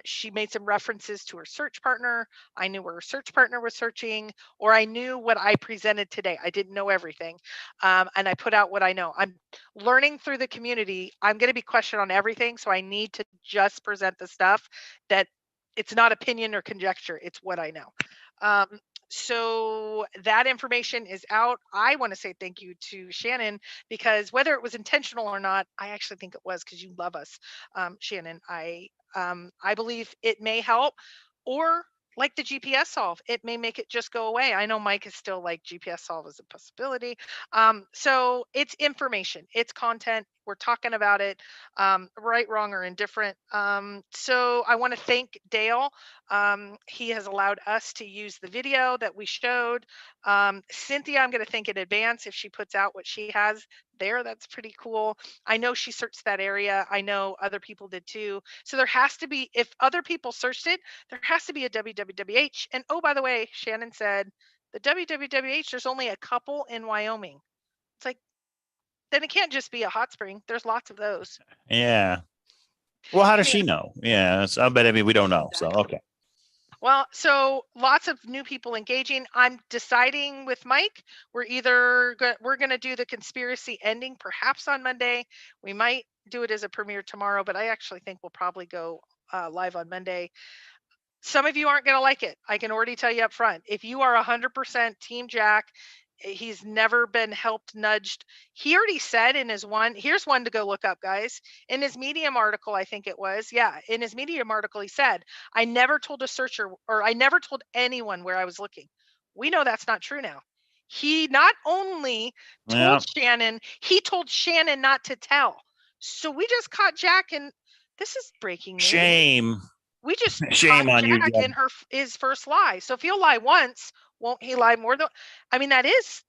She made some references to her search partner. I knew where her search partner was searching, or I knew what I presented today. I didn't know everything. And I put out what I know. I'm learning through the community. I'm going to be questioned on everything. So I need to just present the stuff that it's not opinion or conjecture. It's what I know. So that information is out. I want to say thank you to Shannon, because whether it was intentional or not, I actually think it was, because you love us, Shannon. I believe it may help, or like the GPS solve, it may make it just go away. I know Mike is still like, GPS solve is a possibility. So it's information, it's content. We're talking about it, right, wrong, or indifferent. So I want to thank Dale. He has allowed us to use the video that we showed. Cynthia, I'm going to thank in advance if she puts out what she has there. That's pretty cool. I know she searched that area. I know other people did too. So there has to be, if other people searched it, there has to be a WWWH. And oh, by the way, Shannon said the WWWH, there's only a couple in Wyoming. It's like, then it can't just be a hot spring. There's lots of those. Yeah. Well, how does she know? Yeah. I bet, we don't know. So, okay. Well, so lots of new people engaging. I'm deciding with Mike. We're going to do the conspiracy ending perhaps on Monday. We might do it as a premiere tomorrow, but I actually think we'll probably go live on Monday. Some of you aren't going to like it. I can already tell you up front. If you are 100% Team Jack, he's never been helped, nudged. He already said in his here's one to go look up, guys. In his Medium article, I think it was, in his Medium article, he said, I never told a searcher, or I never told anyone where I was looking. We know that's not true now. He not only told Shannon, he told Shannon not to tell. So we just caught Jack, and this is breaking news. Shame. We just Shame caught on you, Jack Jen. in his first lie. So if he'll lie once, won't he lie more than? I mean, it's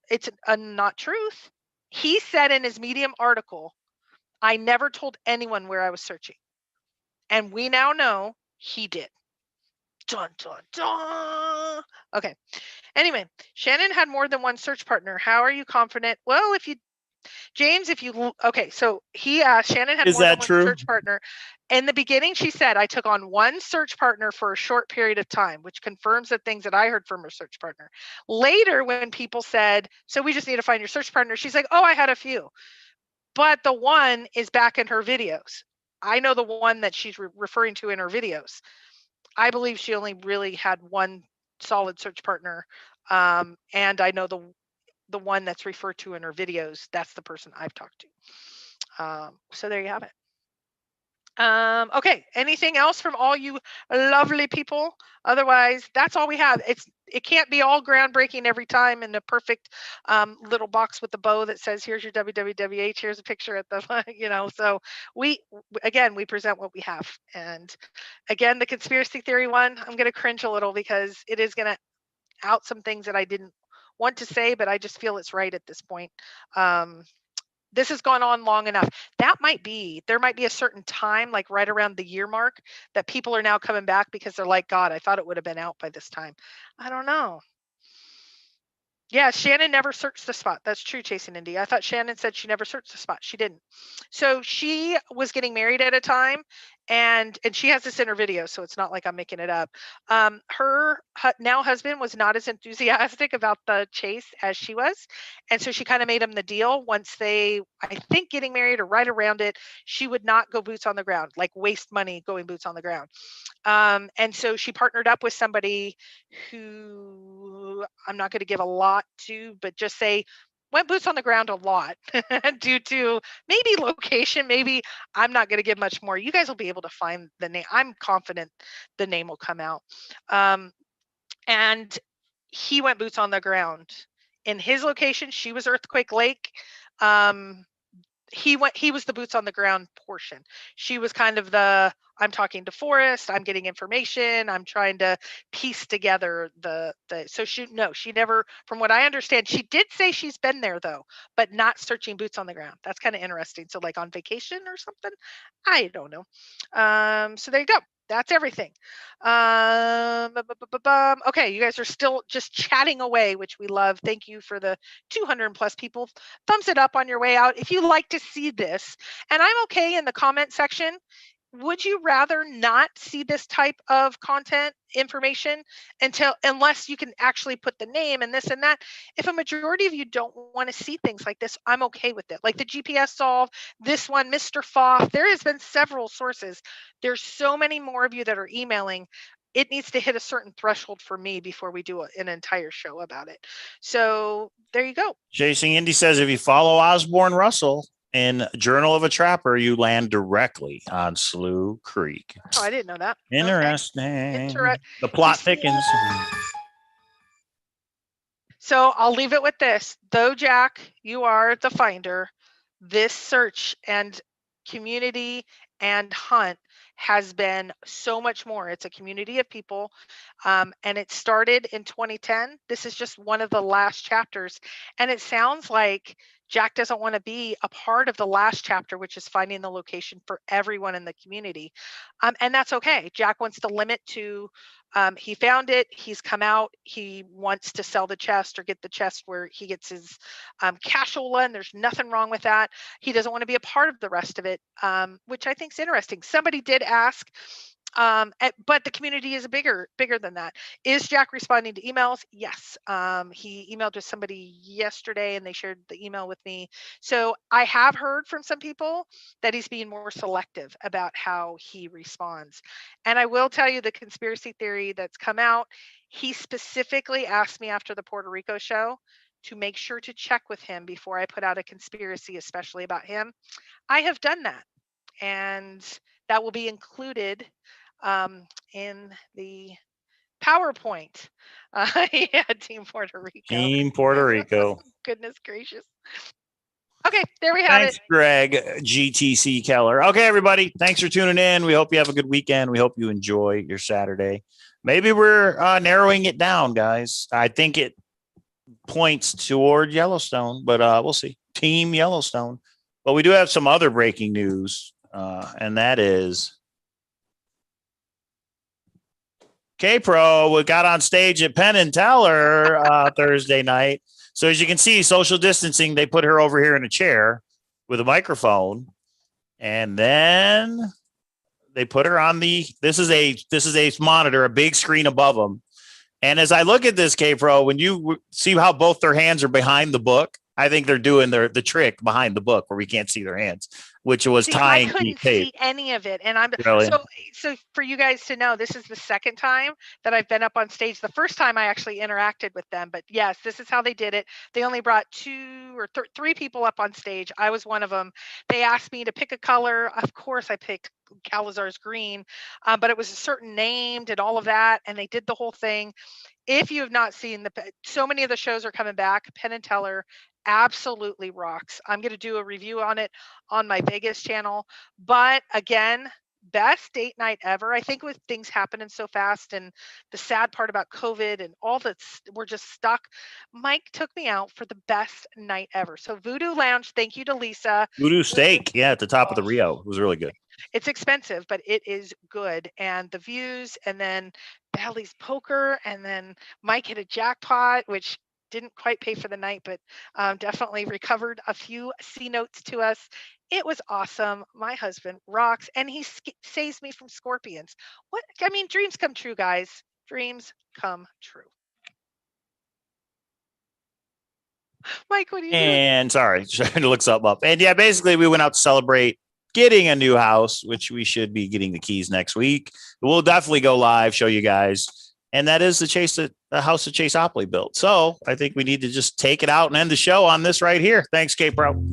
a not truth. He said in his Medium article, I never told anyone where I was searching. And we now know he did. Dun, dun, dun. Okay. Anyway, Shannon had more than one search partner. How are you confident? Well, James, so he asked, Shannon had more than one search partner. In the beginning, she said, I took on one search partner for a short period of time, which confirms the things that I heard from her search partner. Later, when people said, so we just need to find your search partner, she's like, oh, I had a few. But the one is back in her videos. I know the one that she's referring to in her videos. I believe she only really had one solid search partner. And I know the one that's referred to in her videos, that's the person I've talked to. So there you have it. Okay, anything else from all you lovely people? Otherwise, that's all we have. It can't be all groundbreaking every time in a perfect little box with the bow that says, here's your WWWH, here's a picture at the, so we present what we have. And again, the conspiracy theory one, I'm going to cringe a little because it is going to out some things that I didn't want to say, but I just feel it's right at this point. This has gone on long enough. There might be a certain time, like right around the year mark, that people are now coming back because they're like, God, I thought it would have been out by this time. I don't know. Yeah, Shannon never searched the spot. That's true, Chasing Indy. I thought Shannon said she never searched the spot. She didn't. So she was getting married at a time, and she has this in her video, so it's not like I'm making it up. Her now husband was not as enthusiastic about the chase as she was, and so she kind of made him the deal. Once they, I think, getting married or right around it, she would not go boots on the ground, like waste money going boots on the ground. And so she partnered up with somebody who I'm not going to give a lot to, but just say went boots on the ground a lot due to maybe location. Maybe I'm not going to give much more. You guys will be able to find the name. I'm confident the name will come out. And he went boots on the ground in his location. She was Earthquake Lake. He was the boots on the ground portion. She was kind of I'm talking to Forrest, I'm getting information, I'm trying to piece together so she never, from what I understand, she did say she's been there though, but not searching boots on the ground. That's kind of interesting. So like on vacation or something, I don't know. So there you go. That's everything. Okay, you guys are still just chatting away, which we love. Thank you for the 200 plus people. Thumbs it up on your way out if you like to see this. And I'm okay in the comment section. Would you rather not see this type of content information unless you can actually put the name and this and that? If a majority of you don't want to see things like this, I'm okay with it. Like the GPS solve, this one, Mr. Foff, there has been several sources. There's so many more of you that are emailing. It needs to hit a certain threshold for me before we do an entire show about it. So there you go. Chasing Indy says, if you follow Osborne Russell in Journal of a Trapper, you land directly on Slough Creek. Oh, I didn't know that. Interesting. Okay. The plot thickens. So I'll leave it with this. Though, Jack, you are the finder, this search and community and hunt has been so much more. It's a community of people, and it started in 2010. This is just one of the last chapters, and it sounds like Jack doesn't want to be a part of the last chapter, which is finding the location for everyone in the community, and that's okay. Jack wants to limit to he found it, he's come out, he wants to sell the chest or get the chest where he gets his cashola, and there's nothing wrong with that. He doesn't want to be a part of the rest of it, which I think is interesting. Somebody did ask, But the community is bigger than that. Is Jack responding to emails? Yes. He emailed to somebody yesterday and they shared the email with me. So I have heard from some people that he's being more selective about how he responds. And I will tell you the conspiracy theory that's come out. He specifically asked me after the Puerto Rico show to make sure to check with him before I put out a conspiracy, especially about him. I have done that, and that will be included in the PowerPoint. Yeah, Team Puerto Rico. Team Puerto Rico. Goodness gracious. Okay, there we have Thanks, it. Greg, GTC Keller. Okay, everybody. Thanks for tuning in. We hope you have a good weekend. We hope you enjoy your Saturday. Maybe we're narrowing it down, guys. I think it points toward Yellowstone, but we'll see. Team Yellowstone. But we do have some other breaking news, and that is K-Pro. We got on stage at Penn and Teller Thursday night. So as you can see, social distancing, they put her over here in a chair with a microphone. And then they put her on this is a monitor, a big screen above them. And as I look at this, K-Pro, when you see how both their hands are behind the book, I think they're doing the trick behind the book where we can't see their hands, which was tying. I couldn't see any of it, and I'm really? So for you guys to know, this is the second time that I've been up on stage. The first time I actually interacted with them, but yes, this is how they did it. They only brought three people up on stage. I was one of them. They asked me to pick a color. Of course, I picked Cowlazars green, but it was a certain named and all of that, and they did the whole thing. If you have not seen so many of the shows are coming back. Penn and Teller absolutely rocks. I'm going to do a review on it on my Vegas channel. But again, best date night ever. I think with things happening so fast and the sad part about COVID and all that, we're just stuck. Mike took me out for the best night ever. So Voodoo Lounge, thank you to Lisa. Voodoo Steak, yeah, at the top of the Rio. It was really good. It's expensive, but it is good. And the views, and then Bally's Poker, and then Mike hit a jackpot, which didn't quite pay for the night, but definitely recovered a few C notes to us. It was awesome. My husband rocks, and he saves me from scorpions. Dreams come true, guys. Dreams come true. Mike, what are you doing? And sorry, trying to look something up. And yeah, basically we went out to celebrate getting a new house, which we should be getting the keys next week. We'll definitely go live, show you guys. And that is the house that Chase Opley built. So I think we need to just take it out and end the show on this right here. Thanks, K-Pro.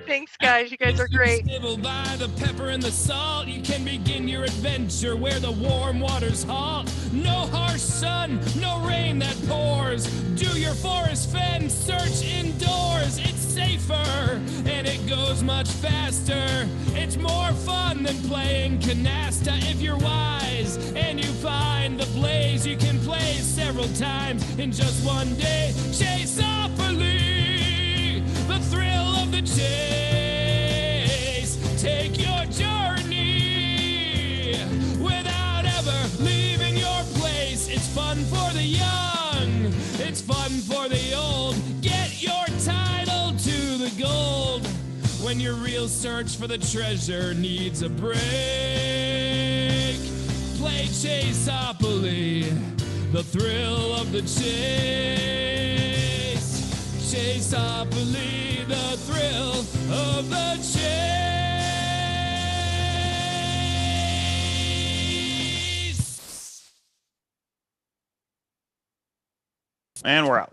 Thanks, guys. You guys are great. Nibble by the pepper and the salt. You can begin your adventure where the warm waters halt. No harsh sun, no rain that pours. Do your Forrest Fenn search indoors. It's safer and it goes much faster. It's more fun than playing canasta if you're wise and you find the blaze. You can play several times in just one day. Chase Opley, the thrill of the chase. Take your journey without ever leaving your place. It's fun for the young, it's fun for the old. Get your title to the gold when your real search for the treasure needs a break. Play Chase Opley, the thrill of the chase. Chase Opley, the thrill of the chase. And we're out.